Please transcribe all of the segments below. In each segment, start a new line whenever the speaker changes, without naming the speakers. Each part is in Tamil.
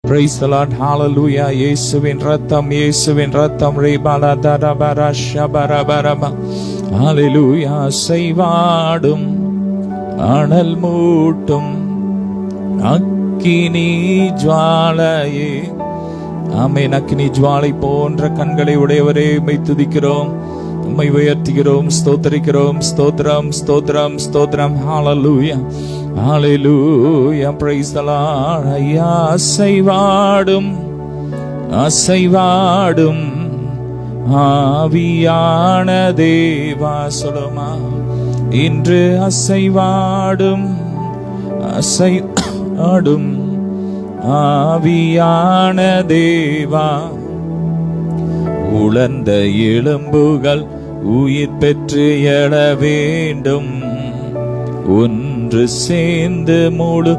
Praise the Lord. Hallelujah. இயேசுவின் ரத்தம், இயேசுவின் ரத்தம். ரீபாலா தரபரா ஷபரபரபா. Hallelujah. அசைவாடும் அனல் மூட்டும் அக்கினி ஜுவாலையே. ஆமென். அக்கினி ஜுவாலை போன்ற கண்களை உடையவரே, உம்மை துதிக்கிறோம், உம்மை உயர்த்துகிறோம், ஸ்தோத்திரிக்கிறோம். ஸ்தோத்திரம், ஸ்தோத்திரம், ஸ்தோத்திரம். Hallelujah. Hallelujah. Praise the Lord. ஐயா அசைவாடும் அசைவாடும் ஆவியான தேவா. சொல்லுமா, இன்று அசைவாடும் அசைவாடும் ஆவியான தேவா. உலர்ந்த எலும்புகள் உயிர் பெற்று எழ வேண்டும், ஒன்று சேர்ந்து முழு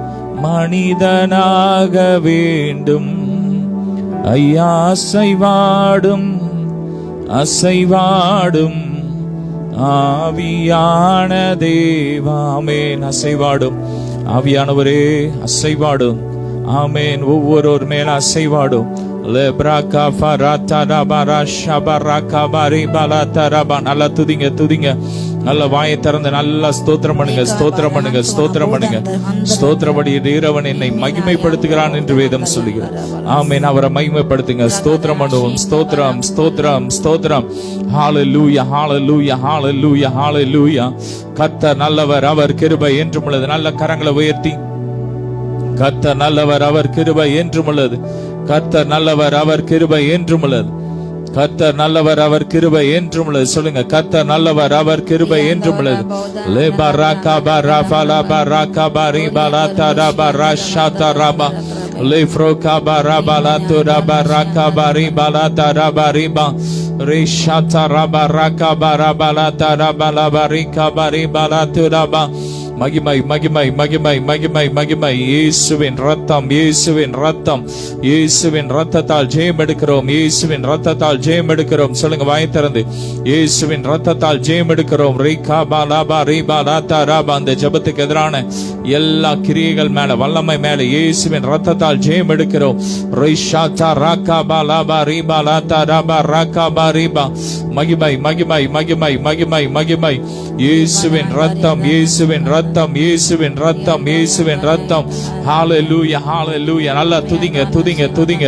மனிதனாக வேண்டும். ஐயா அசைவாடும் அசைவாடும் ஆவியான தேவா. ஆமென். அசைவாடும் ஆவியானவரே, அசைவாடும். ஆமென். ஒவ்வொருவர் மேல அசைவாடும். நல்லா துதிங்க, துதிங்க. நல்ல வாயை திறந்து நல்லா ஸ்தோத்திரம் பண்ணுங்க, ஸ்தோத்திரம் பண்ணுங்க, ஸ்தோத்திரம் பண்ணுங்க. ஸ்தோத்திரப்படி இரவன் என்னை மகிமைப்படுத்துகிறான் என்று வேதம் சொல்லுகிறார். ஆமென். அவரை மகிமைப்படுத்துங்க. ஸ்தோத்திரம் பண்ணுவோம். ஸ்தோத்திரம், ஸ்தோத்திரம், ஸ்தோத்திரம். ஹalleluya, ஹalleluya, ஹalleluya, ஹalleluya. கர்த்தர் நல்லவர், அவர் கிருபை என்றும் உள்ளது. நல்ல கரங்களை உயர்த்தி, கர்த்தர் நல்லவர், அவர் கிருபை என்றும் உள்ளது. கர்த்தர் நல்லவர், அவர் கிருபை என்றும் உள்ளது. கர்த்தர் நல்லவர், அவர் கிருபை என்றும் உள்ளது. சொல்லுங்க, கர்த்தர் நல்லவர், அவர் கிருபை என்றும் உள்ளது. லே பராகா பராஃபலா பராகா பரிபலா தரபா ரஷாதரபா லே ஃப்ரோகா பராபலா துரபா ரகா பரிபலா தரபா ரிபா ரிஷாதரபா ரகா பராபலா தரபலா பரிகா பரிபலா துரபா. மகிமை, மகிமை, மகிமை, மகிமை, மகிமை. இயேசுவின் ரத்தம், இயேசுவின் ரத்தம், இயேசுவின் ரத்தத்தால் ஜெயம் எடுக்கிறோம், இயேசுவின் ரத்தத்தால் ஜெயம் எடுக்கிறோம். சொல்லுங்க வாயை திறந்து, இயேசுவின் ரத்தத்தால் ஜெயம் எடுக்கிறோம். ரீகா பாலாபா ரீபா லாத்தா ராபா. அந்த ஜெபத்துக்கு எதிரான எல்லா கிரியைகள் மேல, வல்லமை மேல இயேசுவின் ரத்தத்தால் ஜெயம் எடுக்கிறோம். ரிஷாதா ராகா பாலாபா ரீபா லாத்தா ராபா ராகா பா ரீபா. மகிமை, மகிமை, மகிமை, மகிமை, மகிமை. இயேசுவின் ரத்தம், இயேசுவின் ரத்தம், இயேசுவின் ரத்தம், இயேசுவின் ரத்தம். ஹalleluya, ஹalleluya. நல்லா துதிங்க, துதிங்க, துதிங்க.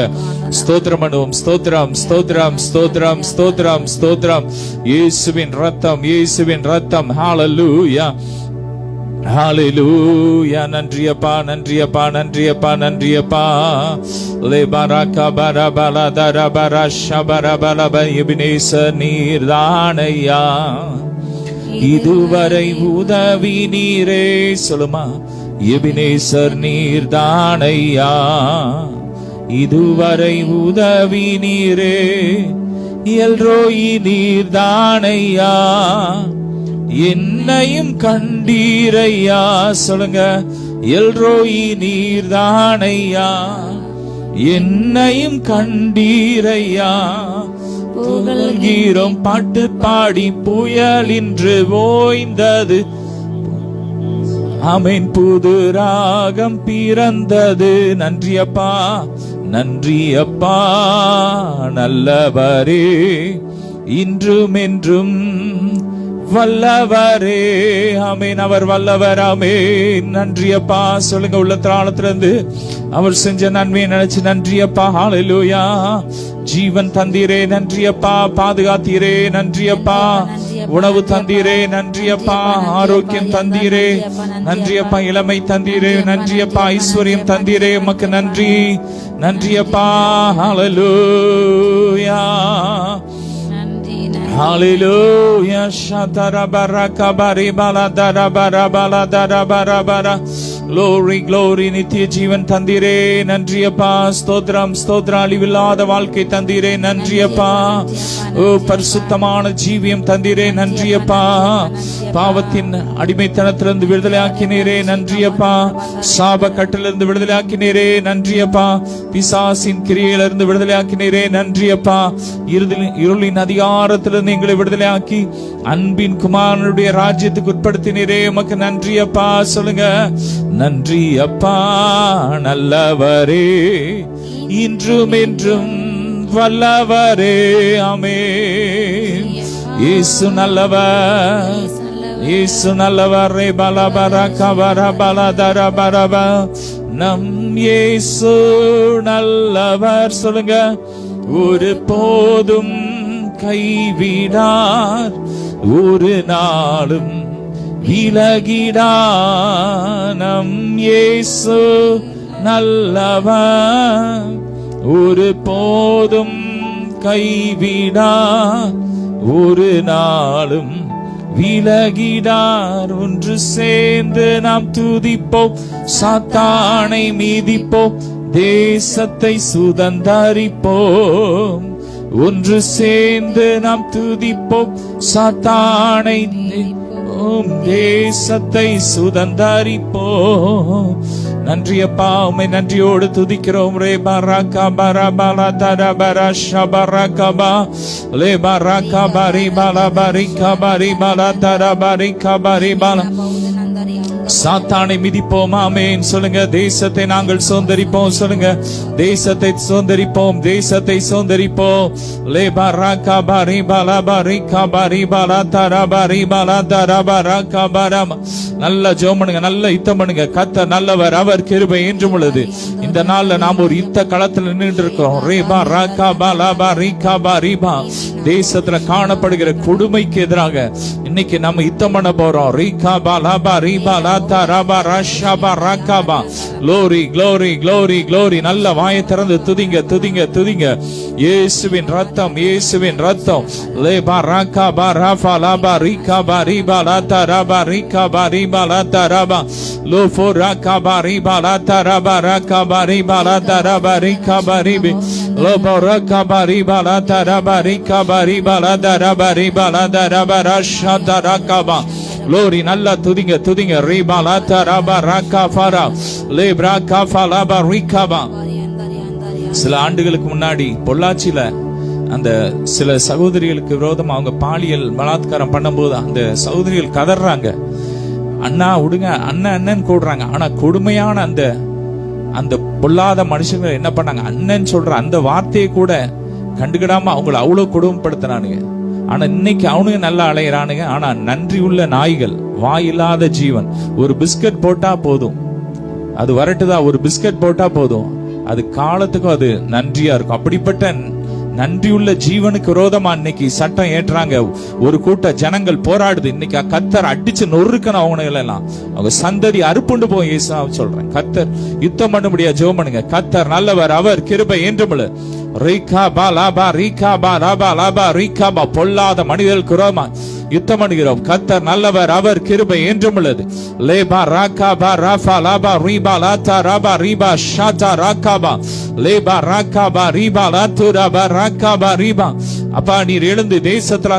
ஸ்தோத்திரம் பண்ணுவோம். ஸ்தோத்திரம், ஸ்தோத்திரம், ஸ்தோத்திரம், ஸ்தோத்திரம், ஸ்தோத்திரம். இயேசுவின் ரத்தம், இயேசுவின் ரத்தம். ஹalleluya, ஹalleluya. நன்றியப்பா, நன்றியப்பா, நன்றியப்பா, நன்றியப்பா. லே பராகா பரபலா தரபரா ஷபரபலப. எபினேசர் நீர்தானையா, இதுவரை உதவி நீரே. சொல்லுமா, எபினேசர் நீர்தானையா, இதுவரை உதவி நீரே. எல்ரோயி நீர்தானையா, என்னையும் கண்டீரையா. சொல்லுங்க, எல்ரோயி நீர்தானையா, என்னையும் கண்டீரையா. புகழ்கிறோம் பாட்டு பாடி, புயல் இன்று ஓய்ந்தது. ஆமென். புது ராகம் பிறந்தது. நன்றியப்பா, நன்றியப்பா, நல்லவரே, இன்றும் என்றும் வல்லவரே. ஆமென். அவர் வல்லவர். ஆமென். நன்றியப்பா. சொல்லுங்க, உள்ளத்திலிருந்து அவர் செஞ்ச நன்மையை நினைச்சு நன்றியப்பா. ஹalleluya. ஜீவன் தந்தீரே, நன்றியப்பா. பாதுகாத்தீரே, நன்றியப்பா. உணவு தந்தீரே, நன்றியப்பா. ஆரோக்கியம் தந்தீரே, நன்றியப்பா. இளமை தந்தீரே, நன்றியப்பா. ஐஸ்வர்யம் தந்தீரே, உமக்கு நன்றி, நன்றியப்பா. ஹalleluya, ஹalleluya. ஷதரபரகபரிபலா தரபரபலா தரபரபரா. Glory, glory. நித்திய ஜீவன் தந்தீரே, நன்றியப்பா. ஸ்தோத்திரம், ஸ்தோத்திரம். அழிவில்லாத வாழ்க்கை தந்தீரே, நன்றியப்பா. ஓ, பரிசுத்தமான ஜீவியம் தந்தீரே, நன்றியப்பா. பாவத்தின் அடிமைத்தனத்திலிருந்து விடுதலை ஆக்கினீரே, நன்றியப்பா. சாப கட்டிலிருந்து விடுதலை ஆக்கினீரே, நன்றியப்பா. பிசாசின் கிரியையிலிருந்து விடுதலை ஆக்கினீரே, நன்றியப்பா. இருளின் அதிகாரத்திலிருந்து எங்களை விடுதலை ஆக்கி அன்பின் குமாரனுடைய ராஜ்யத்துக்கு உட்படுத்தினீரே, உமக்கு நன்றியப்பா. சொல்லுங்க, நன்றி அப்பா, நல்லவரே, இன்றும் என்றும் வல்லவரே. ஆமென். இயேசு நல்லவர், இயேசு நல்லவர். ரே பலபர கபர பலதர பரப. நம் இயேசு நல்லவர். சொல்லுங்க. ஒரு போதும் கைவிடார், ஒரு நாளும் விலகிடார். நம் இயேசு நல்லவர், ஒரு போதும் கைவிடார், ஒரு நாளும் விலகிடார். ஒன்று சேர்ந்து நாம் துதிப்போம், சாத்தானை மீதிப்போம், தேசத்தை சுதந்தரிப்போம். ஒன்று சேர்ந்து நாம் துதிப்போம், சாத்தானை தேசத்தை சுதந்தரிப்போம். நன்றி அப்பா, உம்மை நன்றியோடு துதிக்கிறோம். ரே பரகா பரபல தரபர ஷபரகபா லே பரகா பரி பல பரிகா பரி பல தரபரிகா பரி பல. சாத்தானை மிதிப்போம். ஆமென். சொல்லுங்க. தேசத்தை நாங்கள் சுதந்தரிப்போம். சொல்லுங்க. தேசத்தை சுதந்தரிப்போம், தேசத்தை சுதந்தரிப்போம். லே பரகா பரி பல பரிகா பரி பல தரபரி பல தரபரகா பரம். நல்ல ஜெபம் பண்ணுங்க, நல்ல யுத்தம் பண்ணுங்க. கர்த்தர் நல்லவர், அவர் கிருபை என்றும் உள்ளது. இந்த நாள்ல நாம் ஒரு யுத்த களத்துல நின்று இருக்கிறோம். ரேபா ராகா பாலாபா ரீகா பா ரீபா. தேசத்துல காணப்படுகிற கொடுமைக்கு எதிராக இன்னைக்கு நம்ம யுத்தம் பண்ண போறோம். ரீகா பாலாபா ரீபா லாத்தா ராபா ராஷாபா ராகாபா. Glory glory glory glory. நல்ல வாயை திறந்து துதிங்க துதிங்க துதிங்க. இயேசுவின் ரத்தம், இயேசுவின் ரத்தம். லேபா ராகா பா ராபா லாபா ரீகா பா ரீபா லாத்தா ராபா ரீகா பா ரீபா லாத்தா ராபா. லோஃபோ ராகா பா ரீபா லாத்தா ராபா ராகா பா ரீபா லாத்தா ராபா ரீகா பா ரீபி. லோபோ ராகா பா ரீபா லாத்தா ராபா ரீகா பா ரீபா லாத்தா ராபா ரீபா லாத்தா ராபா ராஷாதா ராகாபா. லோரி. நல்லா துதிங்க துதிங்க. ரீபா லாத்தா ராபா ராகா ஃபாரா லேப்ரா காஃபா லாபா ரீகாபா. சில ஆண்டுகளுக்கு முன்னாடி பொள்ளாச்சியில அந்த சில சகோதரிகளுக்கு விரோதமா அவங்க பாலியல் பலாத்காரம் பண்ணும்போது அந்த சகோதரிகள் கதறாங்க. அண்ணா விடுங்க, அண்ணன் அண்ணன் கூடுறாங்க. ஆனா கொடுமையான அந்த அந்த பொல்லாத மனுஷங்க என்ன பண்ணாங்க, அண்ணன் சொல்ற அந்த வார்த்தையை கூட கண்டுக்கிடாம அவங்களை அவ்வளவு கொடுமைப்படுத்தினானுங்க. ஆனா இன்னைக்கு அவனுங்க நல்லா அலையிறானுங்க. ஆனா நன்றி உள்ள நாய்கள், வாயில்லாத ஜீவன். ஒரு பிஸ்கட் போட்டா போதும், அது வரட்டுதா, ஒரு பிஸ்கட் போட்டா போதும், அது காலத்துக்கும் அது நன்றியா இருக்கும். அப்படிப்பட்ட நன்றியுள்ள ஜீவனுக்கு விரோதமா இன்னைக்கு சட்டம் ஏற்றாங்க. ஒரு கூட்ட ஜனங்கள் போராடுது. இன்னைக்கு கர்த்தர் அடிச்சு நொறுக்கணும் அவனுங்களெல்லாம். அவங்க சந்ததி அறுப்புண்டு போய் இயேசுவா சொல்றேன். கர்த்தர் யுத்தம் பண்ண முடியாது. ஜெபம் பண்ணுங்க. கர்த்தர் நல்லவர், அவர் கிருபை என்றுமுள்ள. ரீகா பா லாபா ரீகா பா லாபா லாபா ரீகா பா. பொல்லாத மனிதர்களுக்கு விரோதமா யுத்தம் பண்ணுகிறோம். கர்த்தர் நல்லவர், அவர் கிருபை என்றும் உள்ளது. லேபா ராகா பா ராஃபா லாபா ரீபா லாத்தா ராபா ரீபா ஷாதா ராகாபா லேபா ராகா பா ரீபா லாத்து ராபா ராகா பா ரீபா. அப்பா நீர் எழுந்து தேசத்துல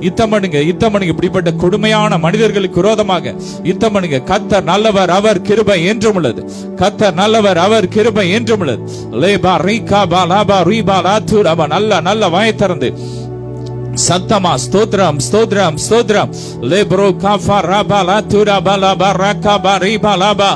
யுத்தம் பண்ணுங்க, யுத்தம் பண்ணுங்க. இப்படிப்பட்ட கொடுமையான மனிதர்களுக்கு விரோதமாக யுத்தம் பண்ணுங்க. கர்த்தர் நல்லவர், அவர் கிருபை என்றும் உள்ளது. கர்த்தர் நல்லவர், அவர் கிருபை என்றும் உள்ளது. லேபா ரீகா பா லாபா ரீபா லாத்து ராபா. நல்ல நல்ல வாயை திறந்து சத்தமா ஸ்தோத்ரம் ஸ்தோத்ரம் ஸ்தோத்ரம். லேப்ரோ காஃபா ராபா லாத்து ராபா லாபா ராகா பா ரீபா லாபா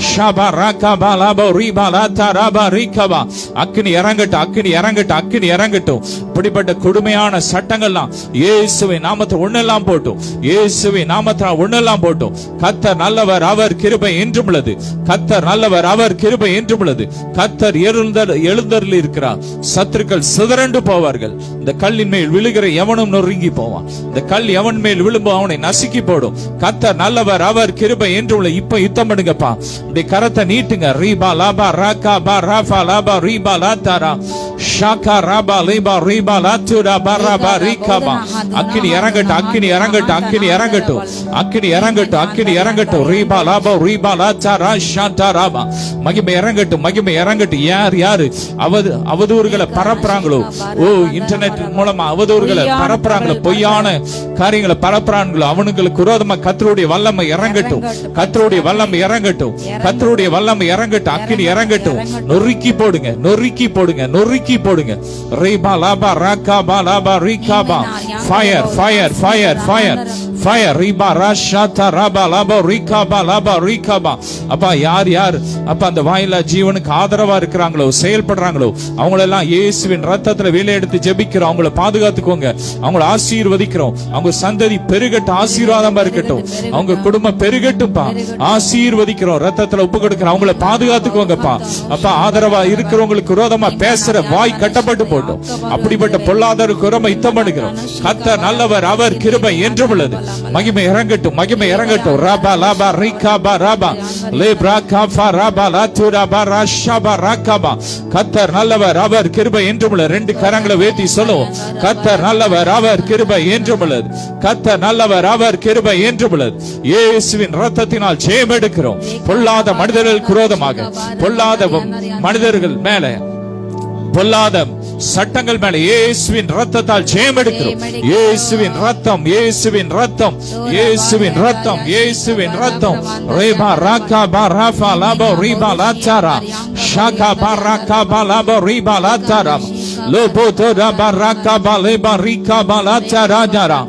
ஷாபா ராகா பா லாபா ரீபா லாத்தா ராபா ரீகாபா. அக்கினி இறங்கட்டும், அக்கினி இறங்கட்டும், அக்கினி இறங்கட்டும். இப்படிப்பட்ட கொடுமையான சட்டங்கள்லாம் இயேசுவின் நாமத்தில் ஒண்ணெல்லாம் போட்டும், இயேசுவின் நாமத்தில் ஒண்ணெல்லாம் போட்டும். கர்த்தர் நல்லவர், அவர் கிருபை என்றும் உள்ளது. கர்த்தர் நல்லவர், அவர் கிருபை என்றும் உள்ளது. கர்த்தர் எழுந்தருளி இருக்கிறார். சத்துருக்கள் சிதறண்டு போவார்கள். இந்த கல்லின் மேல் விழுகிற எவனும் நொறுங்கி போவான். இந்த கல் எவன் மேல் விழும்போ அவனை நசுக்கி போடும். கர்த்தர் நல்லவர், அவர் கிருபை என்றும் உள்ளது. இப்ப யுத்தம் பண்ணுங்கப்பா. இந்த கரத்தை நீட்டுங்க. ரீபா லாபா ராகா பா ராஃபா லாபா ரீபா லாத்தாரா ஷாகா ராபா லேபா ரீபா லாத்து ராபா ராபா ரீகாபா. அக்கினி இறங்கட்டும், அக்கினி இறங்கட்டும், அக்கினி இறங்கட்டும், அக்கினி இறங்கட்டும், அக்கினி இறங்கட்டும். ரீபா லாபா ரீபா லாத்தாரா ஷாதா ராபா. மகிமை இறங்கட்டும், மகிமை இறங்கட்டும். யாரு அவதூறுகளை பரப்புறாங்களோ, ஓ இன்டர்நெட் மூலமா அவதூறுகளை பரப்புறாங்களோ, பொய்யான காரியங்களை பரப்புறாங்களோ, அவனுங்களுக்கு விரோதமா கர்த்தருடைய வல்லமை இறங்கட்டும், கர்த்தருடைய வல்லமை இறங்கட்டும், கர்த்தருடைய வல்லமை இறங்கட்டும். அக்கினி இறங்கட்டும். நொறுக்கி போடுங்க, நொறுக்கி போடுங்க, நொறுக்கி போடுங்க. ரீபா லாபா ராகா பா லாபா ரீகாபா. Fire fire fire fire fire ரிபா ராஷாதா ரபா லபா ரிகாபா லபா ரிகாபா. அப்பா யார் யார் அப்பா அந்த வாயிலா ஜீவனுக்கு ஆதரவா இருக்கிறாங்களோ, செயல்படுறாங்களோ, அவங்களெல்லாம் இயேசுவின் ரத்தத்துல வேலை எடுத்து ஜெபிக்கிறோம். அவங்கள பாதுகாத்துக்கோங்க, அவங்கள ஆசீர்வதிக்கிறோம். அவங்க சந்ததி பெருகட்டும், ஆசீர்வாதமா இருக்கட்டும். அவங்க குடும்பம் பெருகட்டும்பா, ஆசீர்வதிக்கிறோம். ரத்தத்துல உப்பு கொடுக்கிறோம். அவங்கள பாதுகாத்துக்கோங்கப்பா. அப்பா ஆதரவா இருக்கிறவங்களுக்கு விரோதமா பேசுற வாய் கட்டப்பட்டு போட்டோம். அப்படிப்பட்ட பொல்லாதவருக்கு விரோதமா யுத்தம் பண்ணுகிறோம். கர்த்தர் நல்லவர், அவர் கிருபை என்றும் உள்ளது. மகிமை இறங்கட்டும், மகிமை இறங்கட்டும். ரபா லபா ரிகாபா ரபா லேப்ரா காஃபா ரபா லதுரபா ரஷபா ரகபா. கர்த்தர் நல்லவர், அவர் கிருபை என்றும் உள்ளது. ரெண்டு கரங்களை உயர்த்தி சொல்லுவோம். கர்த்தர் நல்லவர், அவர் கிருபை என்றும் உள்ளது. கர்த்தர் நல்லவர், அவர் கிருபை என்றும் உள்ளது. இயேசுவின் இரத்தத்தினால் ஜெயம் எடுக்கிறோம். பொல்லாத மனிதர்களுக்கு விரோதமாக, பொல்லாத மனிதர்கள் மேல, பொல்லாத சட்டங்கள் மேல இயேசுவின் ரத்தத்தால் ஜெயம் எடுக்கிறோம். இயேசுவின் ரத்தம், இயேசுவின் ரத்தம், இயேசுவின் ரத்தம், இயேசுவின் ரத்தம். ரேபா ராகபா ராஃபா லபா ரிபா லாச்சாரா ஷாகா பராகபா லபா ரிபா லாச்சாரா லோபோதோ ரபா ராகபா லேபா ரிகபா லாச்சாரா ஜாரா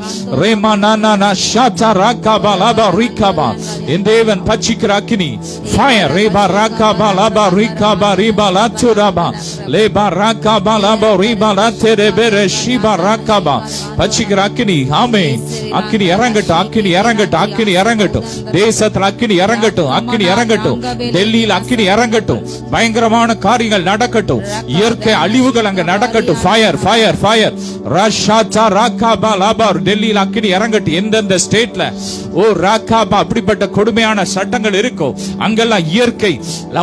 ரேமா நானா ஷாச்சா ராகபா லபா ரிகபா. என் தேவன் பச்சிக்கிற அக்கினி ஃபயர் ரேபா ராகபா லபா ரிகபா ரிபா லாச்சுரபா லேபா ராகபா லபா ரிபா லாச்செரெபெரெ ஷிபா ராகபா. பச்சிக்கிற அக்கினி, ஆமென். அக்கினி இறங்கட்டும், அக்கினி இறங்கட்டும், அக்கினி இறங்கட்டும். தேசத்துல அக்கினி இறங்கட்டும், அக்கினி இறங்கட்டும். டெல்லியில் அக்கினி இறங்கட்டும். பயங்கரமான காரியங்கள் நடக்கட்டும். இயற்கை அழிவுகள் அங்க நடக்கட்டும். ஃபயர் ஃபயர் ஃபயர் ராஷாச்சா ராகபா லபா. டெல்லியில் அக்கினி இறங்கட்டும். எந்தெந்த ஸ்டேட்ல ஓ ராகபா அப்படிப்பட்ட கொடுமையான சட்டங்கள் இருக்கோ அங்கெல்லாம் இயற்கை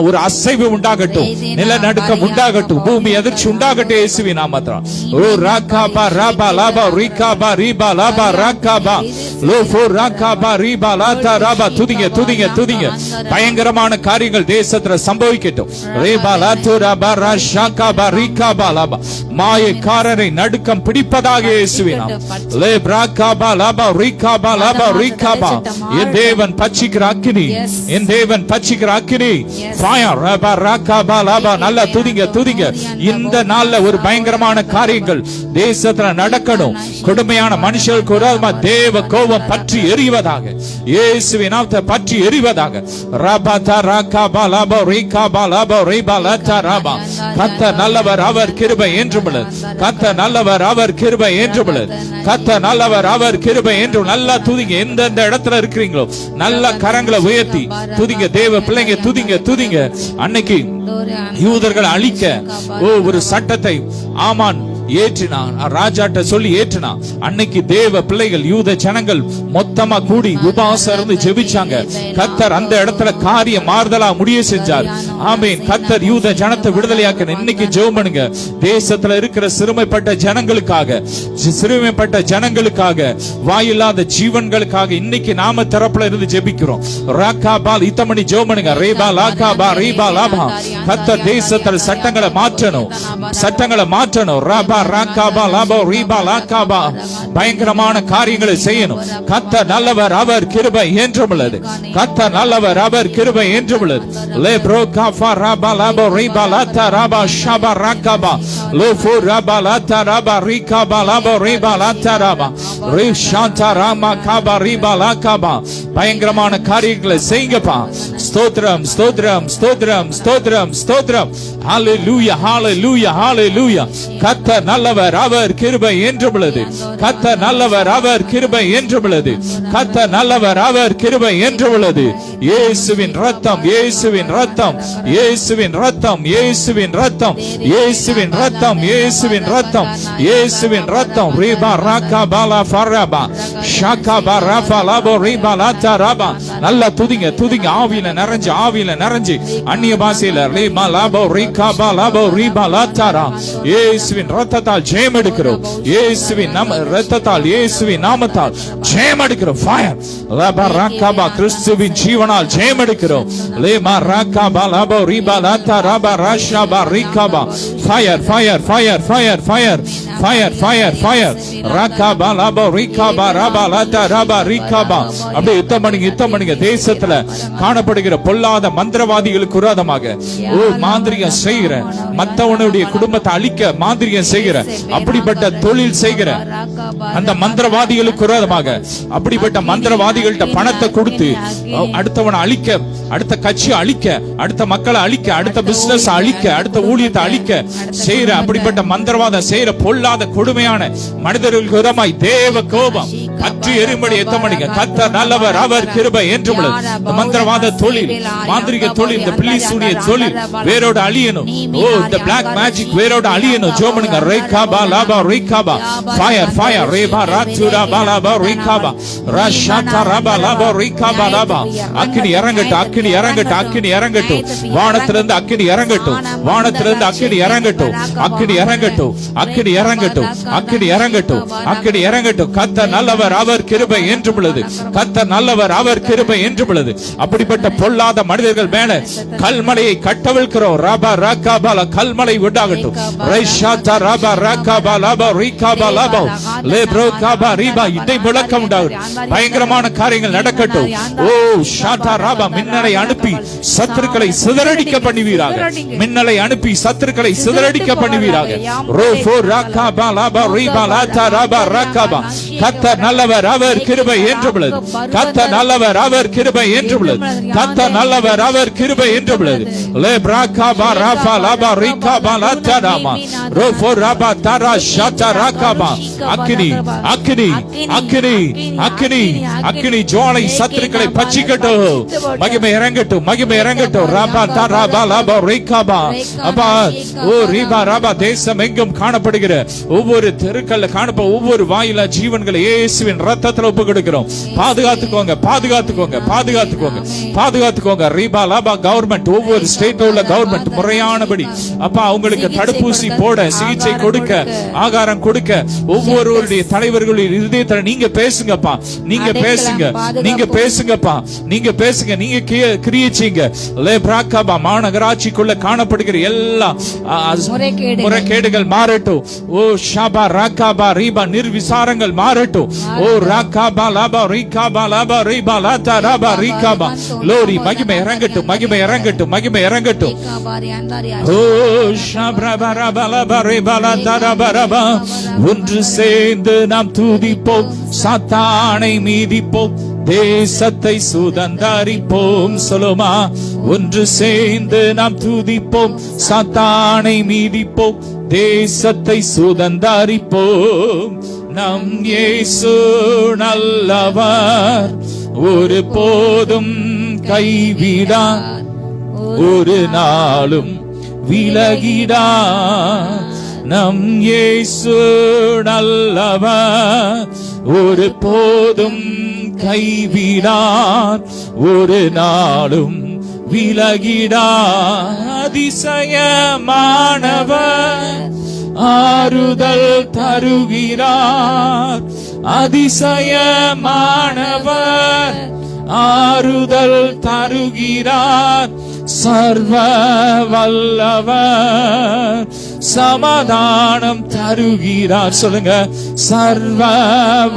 ஒரு அசைவு உண்டாகட்டும், நிலநடுக்கம் உண்டாகட்டும், பூமி அதிர்ச்சி உண்டாகட்டும் இயேசுவின் நாமத்தால். ஓ ராகபா ரபா லபா ரிகபா ரிபா லபா ராகபா லோஃபோ ராகபா ரிபா லாதா ரபா. துதிங்க துதிங்க துதிங்க. பயங்கரமான காரியங்கள் தேசத்துல சம்பவிக்கட்டும். ரேபா லாது ரபா ராஷாகபா ரிகபா லபா. மாயக்காரரை நடுக்கம் பிடிப்பதாக இயேசுவின் நாமத்தில். லேப்ரா கபா லபா ரிகபா லபா ரிகபா. என் தேவன் பச்சிக்கிற அக்கினி, என் தேவன் பச்சிக்கிற அக்கினி ஃபயர் ரபா ராகபா லபா. நல்லா துதிங்க துதிங்க. இந்த நாள்ல ஒரு பயங்கரமான காரியங்கள் தேசத்துல நடக்கணும். கொடுமையான மனுஷர்களுக்கு விரோதமா தேவ கோபம் பற்றி எரிவதாக, இயேசுவின் நாமத்தை பற்றி எரிவதாக. ரபா தா ராகபா லபா ரிகபா லபா ரிபா லதா ரபா. கர்த்தர் நல்லவர், அவர் கிருபை என்றும் உள்ளது. கர்த்தர் நல்லவர், அவர் கிருபை என்றும் உள்ளது. கர்த்தர் நல்லவர், அவர் கிருபை என்றும். நல்லா துதிங்க. எந்தெந்த இடத்துல இருக்கிறீங்களோ நல்ல கரங்களை உயர்த்தி துதிங்க. தேவ பிள்ளைங்க துதிங்க துதிங்க. அன்னைக்கு யூதர்களை அழிக்க ஒரு சட்டத்தை ஆமான் ஏற்றினான், ராஜாட்ட சொல்லி ஏற்றினான். அன்னைக்கு தேவ பிள்ளைகள் யூத ஜனங்கள் மொத்தமா கூடி உபவாசம் இருந்து ஜெபிச்சாங்க. கர்த்தர் அந்த இடத்துல காரியம் மாறுதலா முடிய செஞ்சார். ஆமென். கர்த்தர் யூத ஜனத்தை விடுதலையாக்க இன்னைக்கு ஜெபம் பண்ணுங்க. தேசத்துல இருக்கிற சிறுமைப்பட்ட ஜனங்களுக்காக, சிறுமைப்பட்ட ஜனங்களுக்காக, வாயில்லாத ஜீவன்களுக்காக இன்னைக்கு நாம தரப்புல இருந்து ஜெபிக்கிறோம். ராகாபால் இத்தமணி ஜெபம் பண்ணுங்க. ரேபா லாகாபா ரீபா லாபா. கர்த்தர் தேசத்துல சட்டங்களை மாற்றணும், சட்டங்களை மாற்றணும். ராபா ராகாபா லாபா ரீபா லாகாபா. பயங்கரமான காரியங்களை செய்யணும். கர்த்தர் நல்லவர், அவர் கிருபை என்றும் உள்ளது. கர்த்தர் நல்லவர், அவர் கிருபை என்றும் உள்ளது. லேப்ரோ காஃபா ராபா லாபா ரீபா லாதா ராபா ஷபா ராகாபா லோஃபோ ராபா லாதா ராபா ரிகாபா லாபா ரீபா லாதா ராபா ரீ ஷாந்தா ராமா காபா ரீபா லாகாபா. பயங்கரமான காரியங்களை செய்யுங்கப்பா. ஸ்தோத்திரம் ஸ்தோத்திரம் ஸ்தோத்திரம் ஸ்தோத்திரம் ஸ்தோத்திரம். ஹalleluya ஹalleluya ஹalleluya. கர்த்தர் நல்லவர், அவர் கிருபை என்றும் உள்ளது. கர்த்தர் நல்லவர், அவர் கிருபை என்றும் உள்ளது. கர்த்தர் நல்லவர், அவர் கிருபை என்றும் உள்ளது. இயேசுவின் ரத்தம், இயேசுவின் ரத்தம், இயேசுவின் ரத்தம், இயேசுவின் ரத்தம், இயேசுவின் ரத்தம், இயேசுவின் ரத்தம், இயேசுவின் ரத்தம். ரீபா ராகபா லா ஃபரபா ஷாகபா ரஃபா லபோ ரீபா லாதா ரபா. நல்லா துதிங்க துதிங்க. ஆவியில நிறைஞ்சு, ஆவியில நிறைஞ்சு அந்நிய பாஷையில ரீபா லபோ ரிகாபா லபோ ரீபா லாதா ரா. இயேசுவின் ரத்தத்தால் ஜெயம் எடுக்கிறோம். இயேசுவின் ரத்தத்தால், இயேசுவின் நாமத்தால் ஜெயம் எடுக்கிறோம். ஃபயர் லபா ராகபா. கிறிஸ்துவின் ஜீவனால் ஜெயம் எடுக்கிறோம். லேமா ராகபா லபோ ரீபா லாதா ரபா ராஷபா ரிகாபா. Fire fire fire fire fire fire fire fire ராகபா லபோ ரிகாபா ரபா லாதா ரபா ரிகாபா. அப்படியே யுத்தம் பண்ணுங்க, யுத்தம் பண்ணுங்க. தேசத்துல காணப்படுகிற பொல்லாத மந்திரவாதிகளுக்கு விரோதமாக, ஓ மாந்திரிகம் செய்கிற மத்தவனுடைய குடும்பத்தை அழிக்க மாந்திரிகம் செய்கிற அப்படிப்பட்ட தொழில் செய்கிற அந்த மந்திரவாதிகளுக்கு விரோதமாக, அப்படிப்பட்ட மந்திரவாதிகள்ட்ட பணத்தை கொடுத்து அடுத்தவனை அழிக்க, அடுத்த கட்சி அழிக்க, அடுத்த மக்களை அழிக்க, அடுத்த பிசினஸ் அழிக்க, அடுத்த ஊழியத்தை அழிக்க செய்யற அப்படிப்பட்ட மந்திரவாதம் செய்யற பொல்லாத கொடுமையான மனிதர்களுக்கு விரோதமாய் தேவ கோபம் பற்றி எரியும்படி எத்தமணிங்க. கர்த்தர் நல்லவர், அவர் கிருபை என்றும் உள்ளது. இந்த மந்திரவாத தொழில், மாந்திரிக தொழில், இந்த பில்லிசூனிய தொழில் வேரோட அழியணும். ஓ, இந்த பிளாக் மேஜிக் வேரோட அழியணும். ஜோமனுங்க ரேகாபா லாபா ரேகாபா ஃபயர் ஃபயர் ரேபா ராச்சுடா பாலாபா ரேகாபா ராஷாதா ராபா லாபா ரேகாபா லாபா. அக்கினி இறங்கட்டும், அக்கினி இறங்கட்டும், அக்கினி இறங்கட்டும். வானத்திலிருந்து அக்கினி இறங்கட்டும், வானத்திலிருந்து அக்கினி இறங்கட்டும், அக்கினி இறங்கட்டும், அக்கினி இறங்கட்டும், அக்கினி இறங்கட்டும், அக்கினி இறங்கட்டும். கர்த்தர் நல்லவர், அவர் கிருபை என்றும் உள்ளது. கர்த்தர் நல்லவர், அவர் கிருபை என்றும் உள்ளது. அப்படிப்பட்ட பொல்லாத மனிதர்கள் மேல கல்மலையை கட்டவிழ்க்கிறோம். ரபா ராகாபால கல்மலை உண்டாகட்டும். ரைஷாதா ரபா ராகாபால பா ரீகாபா லபா லேப்ரோ காபா ரீபா இதை முழக்கம் உண்டாகட்டும். பயங்கரமான காரியங்கள் நடக்கட்டும். ஓ ஷாதா ரபா மின்னலை அனுப்பி சத்துருக்களை சிதறடிக்க பண்ணுவீராக. மின்னலை அனுப்பி சத்துருக்களை சிதறடிக்க பண்ணுவீராக. ரோஃபோ ராகாபா லபா ரீபா லாதா ரபா ராகாபா. கர்த்தர் நல்லவர், அவர் கிருபை என்றும் உள்ளது. கர்த்தர் நல்லவர், அவர் கிருபை என்றும் உள்ளது. கர்த்தர் நல்லவர், அவர் கிருபை என்றும் உள்ளது. லேப்ராகாபா ராபா லபா ரீகாபா லாதா ராமா ரோஃபோ ரபா தாரா ஷாதா ராகாபா. அக்கினி அக்கினி அக்கினி அக்கினி அக்கினி ஜுவாலை சத்துருக்களை பட்சிக்கட்டும். மகிமை இறங்கட்டும், மகிமை இறங்கட்டும். ரபா தாரா பா லபா ரீகாபா அப்பா. ஓ ரீபா ரபா தேசம் எங்கும் காணப்படுகிற ஒவ்வொரு தெருக்கல்ல காணப்ப ஒவ்வொரு வாயில ஜீவன்களை இயேசுவின் ரத்தத்துல ஒப்பு கொடுக்கிறோம். பாதுகாத்துக்கோங்க, பாதுகாத்துக்கோங்க, பாதுகாத்துக்கோங்க, பாதுகாத்துக்கோங்க. ரீபா லபா கவர்மெண்ட், ஒவ்வொரு ஸ்டேட்ல உள்ள கவர்மெண்ட் முறையானபடி அப்பா அவங்களுக்கு தடுப்பூசி போட, சிகிச்சை கொடுக்க, ஆகாரம் கொடுக்க, ஒவ்வொருவருடைய தலைவர்களுடைய இருதயத்துல நீங்க பேசுங்கப்பா, நீங்க பேசுங்க, நீங்க பேசுங்கப்பா, நீங்க பேசுங்க, நீங்க கிரியேச்சீங்க. லேப்ராகாபா மாநகராட்சிக்குள்ள காணப்படுகிற எல்லா முறைகேடுகள் மாறட்டும். ஓ ஷாபா ராகாபா ரீபா நிர்விசாரங்கள் மாறட்டும். ஓ ராகாபா லாபா ரீகாபா லாபா ரீபா லாதா ராபா ரீகாபா. லோரி மகிமை இறங்கட்டும், மகிமை இறங்கட்டும், மகிமை இறங்கட்டும். ஓ ஷாப்ரபா ராபா லாபா ரீபா லாதா ராபா ராபா. ஒன்று சேர்ந்து நாம் துதிப்போம், சாத்தானை மீதிப்போம், தேசத்தை சுதந்தரிப்போம். சொல்லுமா, ஒன்று சேர்ந்து நாம் துதிப்போம், சாத்தானை மீதிப்போம், தேசத்தை சுதந்தரிப்போம். நம் இயேசு நல்லவர், ஒரு போதும் கைவிடார், ஒரு நாளும் விலகிடார். நம் இயேசு நல்லவர், ஒரு போதும் கைவிடார், ஒரு நாளும் விலகிடார். அதிசயமானவர், ஆறுதல் தருகிறார். அதிசயமானவர், ஆறுதல் தருகிறார். சர்வ வல்லவர், சமாதானம் தருகிறார். சொல்லுங்க, சர்வ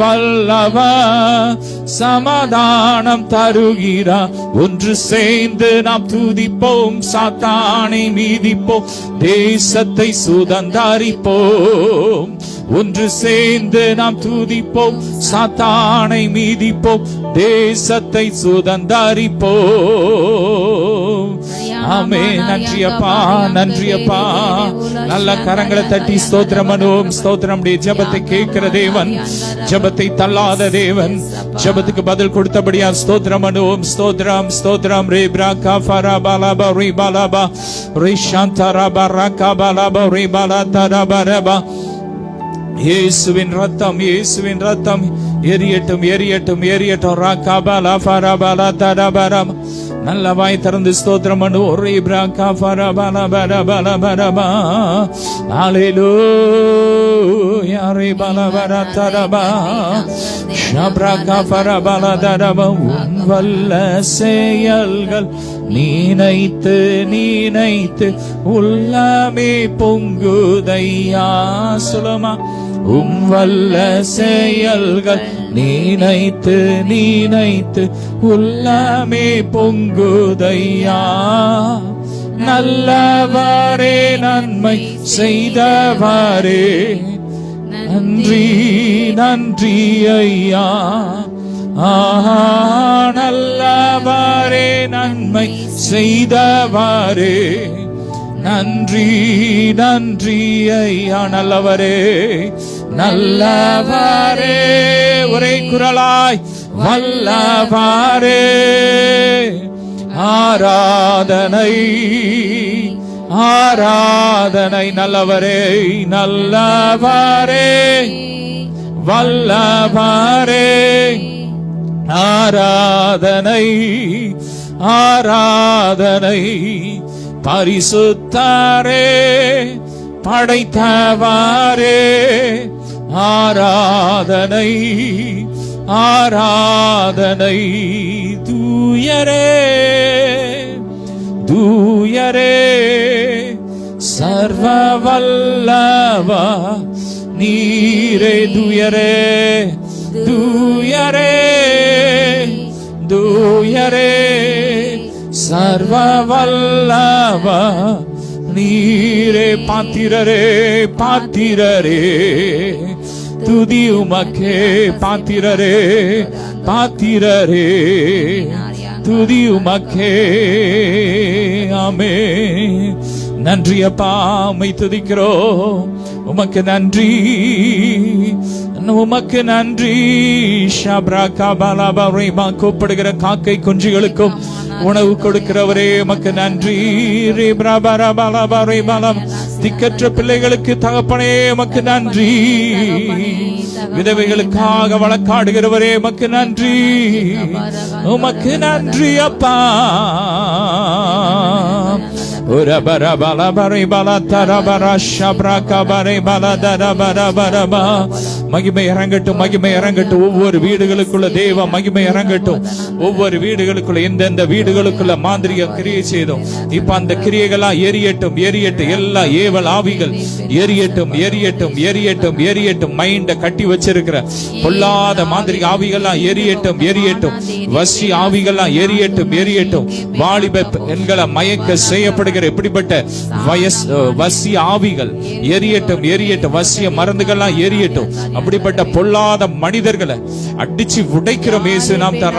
வல்லவர், சமாதானம் தருகிறார். ஒன்று சேர்ந்து நாம் துதிப்போம், சாத்தானை மீதிப்போம், தேசத்தை சுதந்தரிப்போம். ஒன்று சேர்ந்து நாம் துதிப்போம், சாத்தானை மீதிப்போம், தேசத்தை சுதந்தரிப்போம். ஆமே. நன்றியப்பா, நன்றியப்பா. நல்ல கரங்களை தட்டி ஸ்தோத்திரம் பண்ணுவோம். ஸ்தோத்திரம். ஜெபத்தை கேட்கிற தேவன், ஜெபத்தை தள்ளாத தேவன், ஜெபத்துக்கு பதில் கொடுத்தபடியா ஸ்தோத்திரம் பண்ணுவோம். ஸ்தோத்திரம், ஸ்தோத்திரம். ரே பிராகா ஃபரா பாலாபா ரே பாலாபா ரே சாந்தரா பராகா பாலாபா ரே பாலாதா ரபா. இயேசுவின் ரத்தம், இயேசுவின் ரத்தம் எரியட்டும், எரியட்டும், எரியட்டும். ராகாபா லாஃபரா பாலாதா ரபா. நல்ல வாய் திறந்து ஸ்தோத்திரம் பண்ணு. ஒரே பிராகா ஃபரா பாலாபா ரபா ரபா. ஹalleluya. ரே பாலாபா ரபா ஷப்ராகா ஃபரா பாலாதா ரபா. உன் வல்ல செயல்கள் நீனைத்து நீனைத்து உள்ளமே பொங்குதையா. சுலமா, உம் வல்ல செயல்கள் நீனைத்து நீனைத்து உள்ளமே பொங்குதையா. நல்லவரே நன்மை செய்தவரே நன்றி நன்றி ஐயா. நல்லவரே நன்மை செய்தவரே நன்றி நன்றி ஐயா. நல்லவரே நல்லவரே ஒரே குரலாய் வல்லவரே ஆராதனை ஆராதனை. நல்லவரே நல்லவரே வல்லவரே ஆராதனை ஆராதனை. பரிசுத்தரே படைத்தவரே ஆராதனை ஆராதனை. தூயரே தூயரே சர்வ வல்லவா நீரே. தூயரே தூயரே தூயரே சர்வ வல்லவா நீரே. பாத்திரரே பாத்திரரே துதி உமக்கே. பாத்திரரே பாத்திரரே துதி உமக்கே. ஆமென். நன்றி அப்பா, உம்மை துதிக்கிறோம். உமக்கு நன்றி உமக்கு நன்றி. கூப்பிடுகிற காக்கை குஞ்சுகளுக்கும் உணவு கொடுக்கிறவரே உமக்கு நன்றி. திக்கற்ற பிள்ளைகளுக்கு தகப்பனே உமக்கு நன்றி. விதவைகளுக்காக வழக்காடுகிறவரே உமக்கு நன்றி. உமக்கு நன்றி அப்பா. மகிமை இறங்கட்டும் மகிமை இறங்கட்டும். ஒவ்வொரு வீடுகளுக்குள்ள தேவ மகிமை இறங்கட்டும். ஒவ்வொரு வீடுகளுக்குள்ள எந்தெந்த வீடுகளுக்குள்ள மாந்திரிக கிரியை செய்தோம் இப்ப அந்த கிரியைகளா எரியட்டும் எரியட்டும். எல்லா ஏவல் ஆவிகள் எரியட்டும் எரியட்டும் எரியட்டும் எரியட்டும். மைண்ட கட்டி வச்சிருக்கிற பொல்லாத மாந்திரிக ஆவிகளா எரியட்டும் எரியட்டும். வசி ஆவிகளா எரியட்டும் எரியட்டும். வாலிப பெண்களை மயக்க செய்யப்படுகிற இப்படிப்பட்ட வசிய ஆவிகள் எரியட்டும் எரியட்டும். வசிய மருந்துகள்லாம் எரியட்டும். அப்படிப்பட்ட பொல்லாத மனிதர்களை அடிச்சு உடைக்கிறோம் இயேசு நாமத்தில்.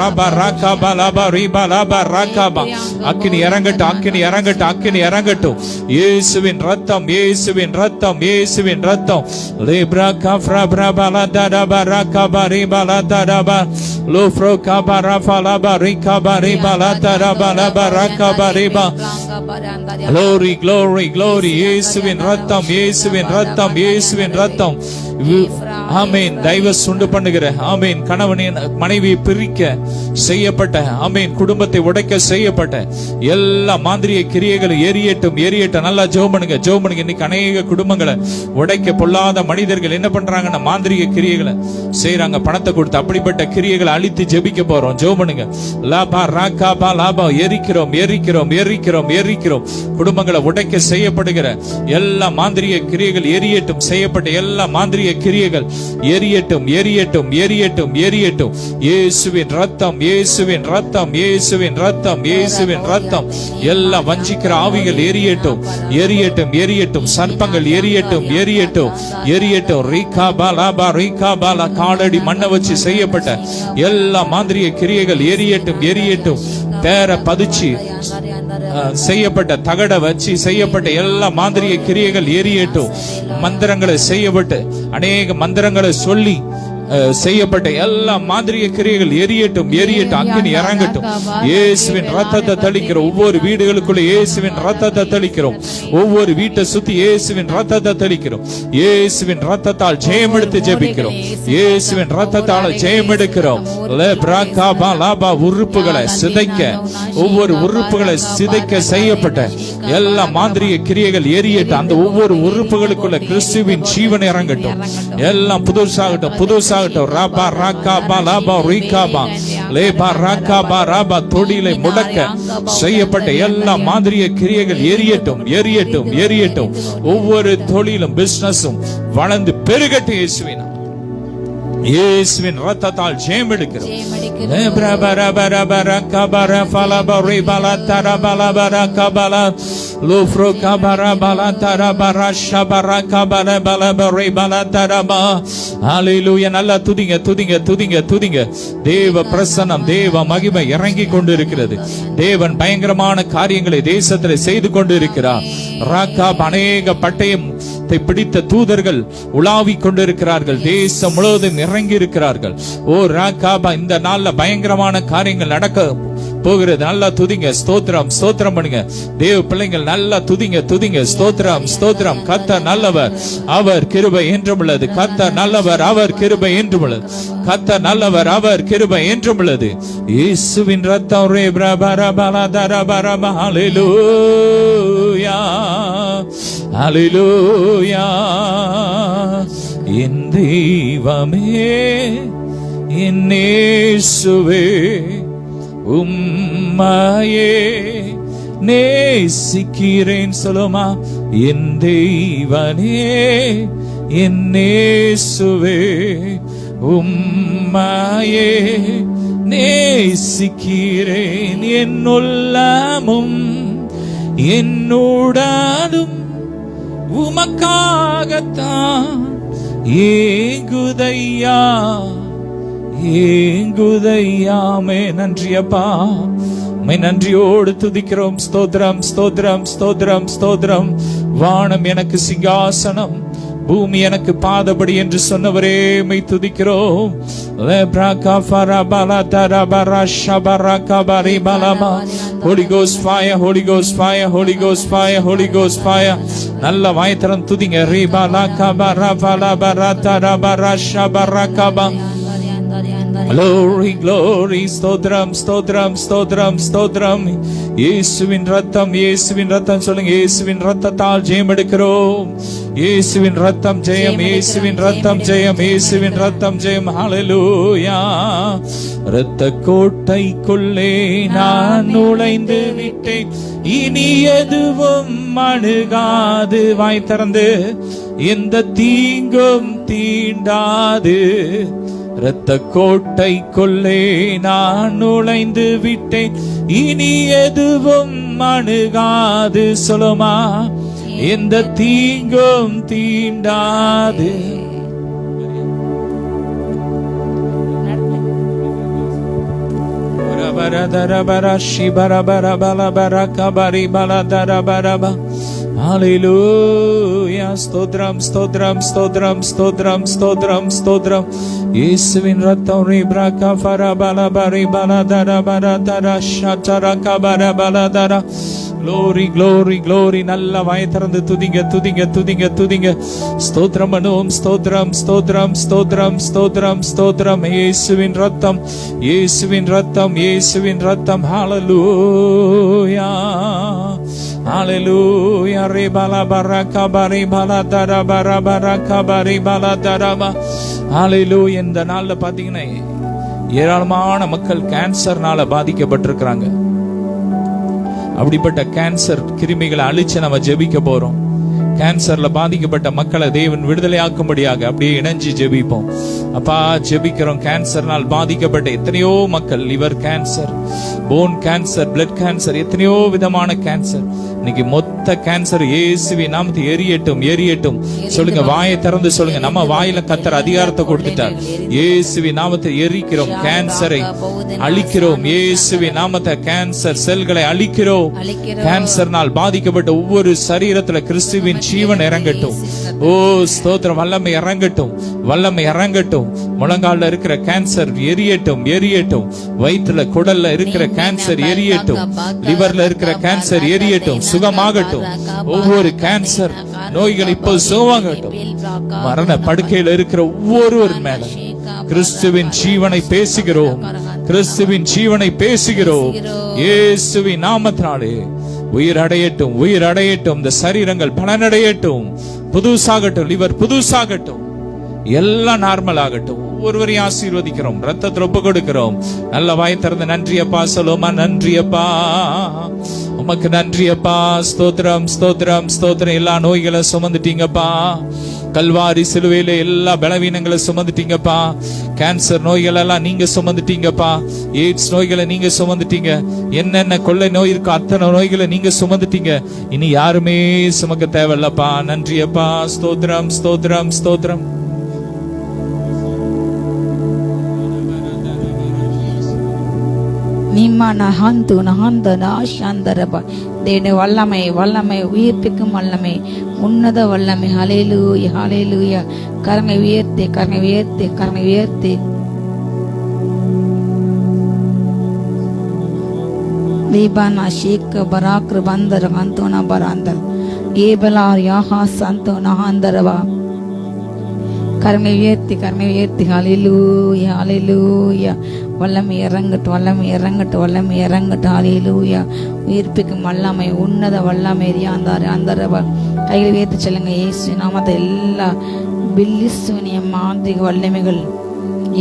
அக்கினி இறங்கட்டும் அக்கினி இறங்கட்டும் அக்கினி இறங்கட்டும். இயேசுவின் ரத்தம் இயேசுவின் ரத்தம் இயேசுவின் ரத்தம். Glory, glory, glory. இயேசுவின் ரத்தம் இயேசுவின் ரத்தம் இயேசுவின் ரத்தம். ஆமென். டைவர்ஸ் உண்டு பண்ணுகிற ஆமென் கணவனின் மனைவியை பிரிக்க செய்யப்பட்ட ஆமென் குடும்பத்தை உடைக்க செய்யப்பட்ட எல்லா மாந்திரிய கிரியைகள் எரியட்டும் எரியட்டும். நல்லா ஜெபம் பண்ணுங்க ஜெபம் பண்ணுங்க. இன்னைக்கு அநேக குடும்பங்களை உடைக்க பொல்லாத மனிதர்கள் என்ன பண்றாங்கன்னா மாந்திரிக கிரியைகளை செய்யறாங்க பணத்தை கொடுத்து. அப்படிப்பட்ட கிரியைகளை அழித்து ஜெபிக்க போறோம். ஜெபம் பண்ணுங்க. லாபா ராகாபா லாபா எரிக்கிறோம் எரிக்கிறோம் எரிக்கிறோம் எரிக்கிறோம். குடும்பங்களை உடைக்க செய்யப்படுகிற எல்லா மாந்திரிய கிரியைகள் எரியட்டும். செய்யப்பட்ட எல்லா மாந்திரிய கிரியைகள் எரியட்டும் எரியட்டும் எரியட்டும் எரியட்டும். இயேசுவின் ரத்தம் இயேசுவின் ரத்தம் இயேசுவின் ரத்தம் இயேசுவின் ரத்தம். எல்லா வஞ்சிக்கிற ஆவிகள் எரியட்டும் எரியட்டும் எரியட்டும். சர்ப்பங்கள் எரியட்டும் எரியட்டும் எரியட்டும். ரீகா பாலாபா ரீகா பாலா. காலடி மண்ணை வச்சு செய்யப்பட்ட எல்லா மாந்திரிய கிரியைகள் எரியட்டும் எரியட்டும். பேர பதிச்சு செய்யப்பட்ட தகட வச்சு செய்யப்பட்ட எல்லா மாந்திரிய கிரியைகள் எரியட்டும். மந்திரங்களை செய்யப்பட்டு அநேக மந்திரங்களை சொல்லி செய்யப்பட்ட எல்லா மாந்திரிய கிரியைகள் எரியட்டும் எரியட்டும். அக்கினி இறங்கட்டும். இயேசுவின் ரத்தத்தை தெளிக்கிறோம். ஒவ்வொரு வீடுகளுக்குள்ள இயேசுவின் ரத்தத்தை தெளிக்கிறோம். ஒவ்வொரு வீட்டை சுத்தி இயேசுவின் ரத்தத்தை தெளிக்கிறோம். இயேசுவின் ரத்தத்தால் ஜெயம் எடுத்து ஜெபிக்கிறோம். இயேசுவின் ரத்தத்தால் ஜெயம் எடுக்கிறோம். உறுப்புகளை சிதைக்க ஒவ்வொரு உறுப்புகளை சிதைக்க செய்யப்பட்ட எல்லா மாந்திரிய கிரியைகள் எரியட்டும். அந்த ஒவ்வொரு உறுப்புகளுக்குள்ள கிறிஸ்துவின் ஜீவன் இறங்கட்டும். எல்லாம் புதுசாகட்டும் புதுசாக தொடிலை முடக்க செய்யப்பட்ட எல்லா மாந்திரிய கிரியைகள் எரியட்டும் எரியட்டும் எரியட்டும். ஒவ்வொரு தொழிலும் பிசினஸும் வளர்ந்து பெருகட்டும் இயேசுவின். இயேசுவின் இரத்தத்தால் ஜெயம் எடுக்கிறோம். நல்லா துதிங்க துதிங்க துதிங்க துதிங்க. தேவ பிரசன்னம், தேவ மகிமை இறங்கி கொண்டு இருக்கிறது. தேவன் பயங்கரமான காரியங்களை தேசத்தில் செய்து கொண்டு இருக்கிறார். ராக்காப் அநேக பட்டயம் பிடித்த தூதர்கள் உலாவிக் கொண்டிருக்கிறார்கள். தேசம் முழுவதும் இறங்கி இருக்கிறார்கள். ஓ ராக்காபா, இந்த நாள்ல பயங்கரமான காரியங்கள் நடக்க போகிறது. நல்லா துதிங்க, ஸ்தோத்திரம் ஸ்தோத்திரம் பண்ணுங்க. தேவ பிள்ளைகள் நல்லா துதிங்க துதிங்க, ஸ்தோத்திரம் ஸ்தோத்திரம். கர்த்தர் நல்லவர், அவர் கிருபை என்றும் உள்ளது. கர்த்தர் நல்லவர், அவர் கிருபை என்றும் உள்ளது. கர்த்தர் நல்லவர், அவர் கிருபை என்றும் உள்ளது. இயேசுவின் ரத்தம் ரே பிரபரபல தரபரப. ஹல்லேலூயா ஹல்லேலூயா. என் தெய்வமே, என் இயேசுவே, உம்மையே நேசிக்கிறேன். சொல்லுமா, என் தெய்வனே, என் இயேசுவே, உம்மையே நேசிக்கிறேன். என் உள்ளமும் என்னுடனும் உமக்காகத்தான் ஏங்குதையா ஏங்குதையாமே. நன்றியப்பா, மை நன்றியோடு துதிக்கிறோம். ஸ்தோத்திரம் ஸ்தோத்திரம் ஸ்தோத்திரம் ஸ்தோத்திரம். வானம் எனக்கு சிங்காசனம், பூமி எனக்கு பாதபடி என்று சொன்னவரே மை துதிக்கிறோம். Holy Ghost fire, Holy Ghost fire, Holy Ghost fire, Holy Ghost fire. நல்ல வாய்த்தரம் துதிங்க. Glory, glory, ஸ்தோத்திரம் ஸ்தோத்திரம் ஸ்தோத்திரம் ஸ்தோத்திரம். இயேசுவின் ரத்தம், இயேசுவின் ரத்தம் சொல்லுங்க. இயேசுவின் ரத்தத்தால் ஜெயம் எடுக்கிறோம். இயேசுவின் ரத்தம் ஜெயம், இயேசுவின் ரத்தம் ஜெயம், இயேசுவின் ரத்தம் ஜெயம். ஹல்லேலூயா. இரத்த கோட்டைக்குள்ளே நான் நுழைந்து விட்டேன், இனி எதுவும் அணுகாது. வாய் திறந்து, எந்த தீங்கும் தீண்டாது. இரத்த கோட்டைக்குள்ளே நான் நுழைந்து விட்டேன், இனி எதுவும் அணுகாது. சொல்லுமா, எந்த தீங்கும் தீண்டாது. ஹல்லேலூயா. ஸ்தோத்திரம் ஸ்தோத்திரம் ஸ்தோத்திரம் ஸ்தோத்திரம் ஸ்தோத்திரம் ஸ்தோத்திரம். இயேசுவின் ரத்தம் ரிப்ரகா ஃபரபல பரிபல தரபர தரஷதர கபர பலதர. Glory, glory, glory. நல்ல வாய் திறந்து துதிங்க துதிங்க துதிங்க துதிங்க. ஸ்தோத்திரம் பண்ணுவோம். ஸ்தோத்திரம் ஸ்தோத்திரம் ஸ்தோத்திரம் ஸ்தோத்திரம் ஸ்தோத்திரம். இயேசுவின் ரத்தம், இயேசுவின் ரத்தம், இயேசுவின் ரத்தம். ஹல்லேலூயா ஹல்லேலூயா. ரே பல பரக பரி பல தர பர பரக பரி பல தரப. ஹல்லேலூயா. இந்த நாள்ல பாத்தீங்கன்னா ஏராளமான மக்கள் கேன்சர்னால பாதிக்கப்பட்டிருக்கிறாங்க. அப்படிப்பட்ட கேன்சர் கிருமிகளை அழிச்சு நம்ம ஜெபிக்க போறோம். கேன்சர்ல பாதிக்கப்பட்ட மக்களை தேவன் விடுதலையாக்கும்படியாக அப்படியே இணைஞ்சு ஜெபிப்போம். அப்பா, ஜெபிக்கிறோம். கேன்சர்னால் பாதிக்கப்பட்ட எத்தனையோ மக்கள், liver cancer, bone cancer, blood cancer, எத்தனையோ விதமான கேன்சர். இன்னைக்கு மொத்த கேன்சர் இயேசுவின் நாமத்தை எரியட்டும் எரியட்டும். சொல்லுங்க, வாயை திறந்து சொல்லுங்க. நம்ம வாயில கர்த்தர் அதிகாரத்தை கொடுத்துட்டார். இயேசுவின் நாமத்தை எரிக்கிறோம், கேன்சரை அழிக்கிறோம். இயேசுவின் நாமத்தை கேன்சர் செல்களை அழிக்கிறோம். கேன்சர்னால் பாதிக்கப்பட்ட ஒவ்வொரு சரீரத்துல கிறிஸ்துவின் ஜீவன் இறங்கட்டும். ஓ ஸ்தோத்திரம். வல்லமை இறங்கட்டும், வல்லமை இறங்கட்டும். முழங்கால இருக்கிற கேன்சர் எரியட்டும் எரியட்டும். வயிற்றுல குடல்ல இருக்கிற கேன்சர் எரியட்டும். லிவர்ல இருக்கிற கேன்சர் எரியட்டும், சுகமாகட்டும். ஒவ்வொரு கேன்சர் நோய்கள் இப்போ சுகமாகட்டும். மரண படுக்கையில் இருக்கிற ஒவ்வொருவர் மேல கிறிஸ்துவின் ஜீவனை பேசுகிறோம், கிறிஸ்துவின் ஜீவனை பேசுகிறோம். இயேசுவின் நாமத்தினாலே உயிர் அடையட்டும், உயிர் அடையட்டும். இந்த சரீரங்கள் பலனடையட்டும், புதுசாகட்டும். லிவர் புதுசாகட்டும், எல்லாம் நார்மல் ஆகட்டும். ஒவ்வொருவரையும் ஆசீர்வதிக்கிறோம், ரத்தத்தில் ஒப்பு கொடுக்கிறோம். நல்ல வாய் திறந்து நன்றி அப்பா சொல்லுமா. நன்றி அப்பா, உமக்கு நன்றி அப்பா. ஸ்தோத்திரம் ஸ்தோத்திரம் ஸ்தோத்திரம். எல்லா நோய்களை சுமந்துட்டீங்கப்பா. கல்வாரி சிலுவையில எல்லா பலவீனங்களை சுமந்துட்டீங்கப்பா. கேன்சர் நோய்கள் எல்லாம் நீங்க சுமந்துட்டீங்கப்பா. எய்ட்ஸ் நோய்களை நீங்க சுமந்துட்டீங்க. என்னென்ன கொள்ளை நோய் இருக்கோ அத்தனை நோய்களை நீங்க சுமந்துட்டீங்க. இனி யாருமே சுமக்க தேவையில்லப்பா. நன்றியப்பா. ஸ்தோத்திரம், ஸ்தோத்திரம், ஸ்தோத்திரம்.
தேவனுடைய வல்லமை, வல்லமை, உயிர்ப்பிக்கும் வல்லமை, உன்னத வல்லமை. ஹல்லேலூயா, ஹல்லேலூயா. கரங்களை உயர்த்தி, கரங்களை உயர்த்தி, கரங்களை உயர்த்தி. தீபானா ஷேக் பராக்ரு பந்தர் அந்தோனா பராந்தர் ஏபலார் யாஹா சந்தோ நகாந்தரவா. கரங்களை உயர்த்தி, கரங்களை உயர்த்தி. ஹல்லேலூயா, ஹல்லேலூயா. வல்லமை இறங்கட்டும், வல்லமை இறங்கட்டும், வல்லமை இறங்கட்டும். ஹல்லேலூயா. உயிர்ப்பிக்கும் வல்லமை, உன்னத வல்லமை. அந்த கைகளை உயர்த்தி சொல்லுங்க. இயேசு நாமத்தை எல்லா பில்லிசுனிய மாந்திரிக வல்லமைகள்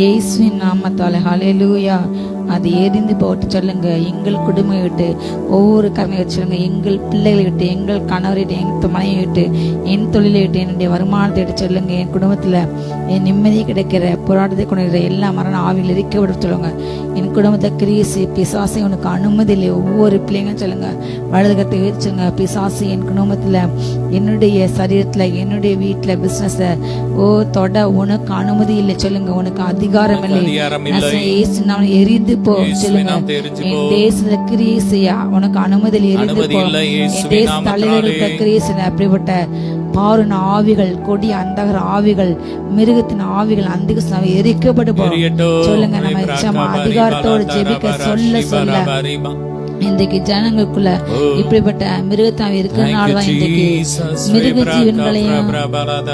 இயேசுவின் நாமத்தால ஹல்லேலூயா அது எரிந்து போட்டு சொல்லுங்க. எங்கள் குடும்பத்தை விட்டு ஒவ்வொரு கரங்களை சொல்லுங்க. எங்கள் பிள்ளைகளை விட்டு, எங்கள் கணவரை விட்டு, எங்கள் மனையை விட்டு, என் தொழிலை விட்டு, என்னுடைய வருமானத்தை விட்டு சொல்லுங்க. என் குடும்பத்தில் என் நிம்மதி கிடைக்கிற போராட்டத்தை கொண்டிருக்கிற எல்லா மரண ஆவியில் இருக்க விட சொல்லுங்க. என் குடும்பத்தை கிரீசி பிசாசை உனக்கு அனுமதி இல்லை. ஒவ்வொரு பிள்ளைங்க சொல்லுங்க. வலது கத்தை உயர்த்துங்க. பிசாசு என் குடும்பத்தில், என்னுடைய சரீரத்தில், என்னுடைய வீட்டில், பிசினஸ் தொட உனக்கு அனுமதி இல்லை சொல்லுங்க. உனக்கு அதிகாரம் இல்லை. எரிந்து போ சொல்லுங்க. என் தேசத்துல கிரீசியா உனக்கு அனுமதி எரிந்து போ. என் தேச தலைவர்களுக்கு கிரீசி அப்படிப்பட்ட பாருன ஆவிகள், கொடிய அந்தகர ஆவிகள், மிருகத்தின் ஆவிகள், அந்த எரிக்கப்பட்டு போ சொல்லுங்க. நம்ம அதிகாரத்தோடு ஜெபிக்க சொல்ல சொல்ல இன்றைக்கு ஜனங்களுக்குள்ள இப்படிப்பட்ட மிருகத்தாவி இருக்கிறதுனாலதான் இன்றைக்கு மிருக ஜீவன்களையும்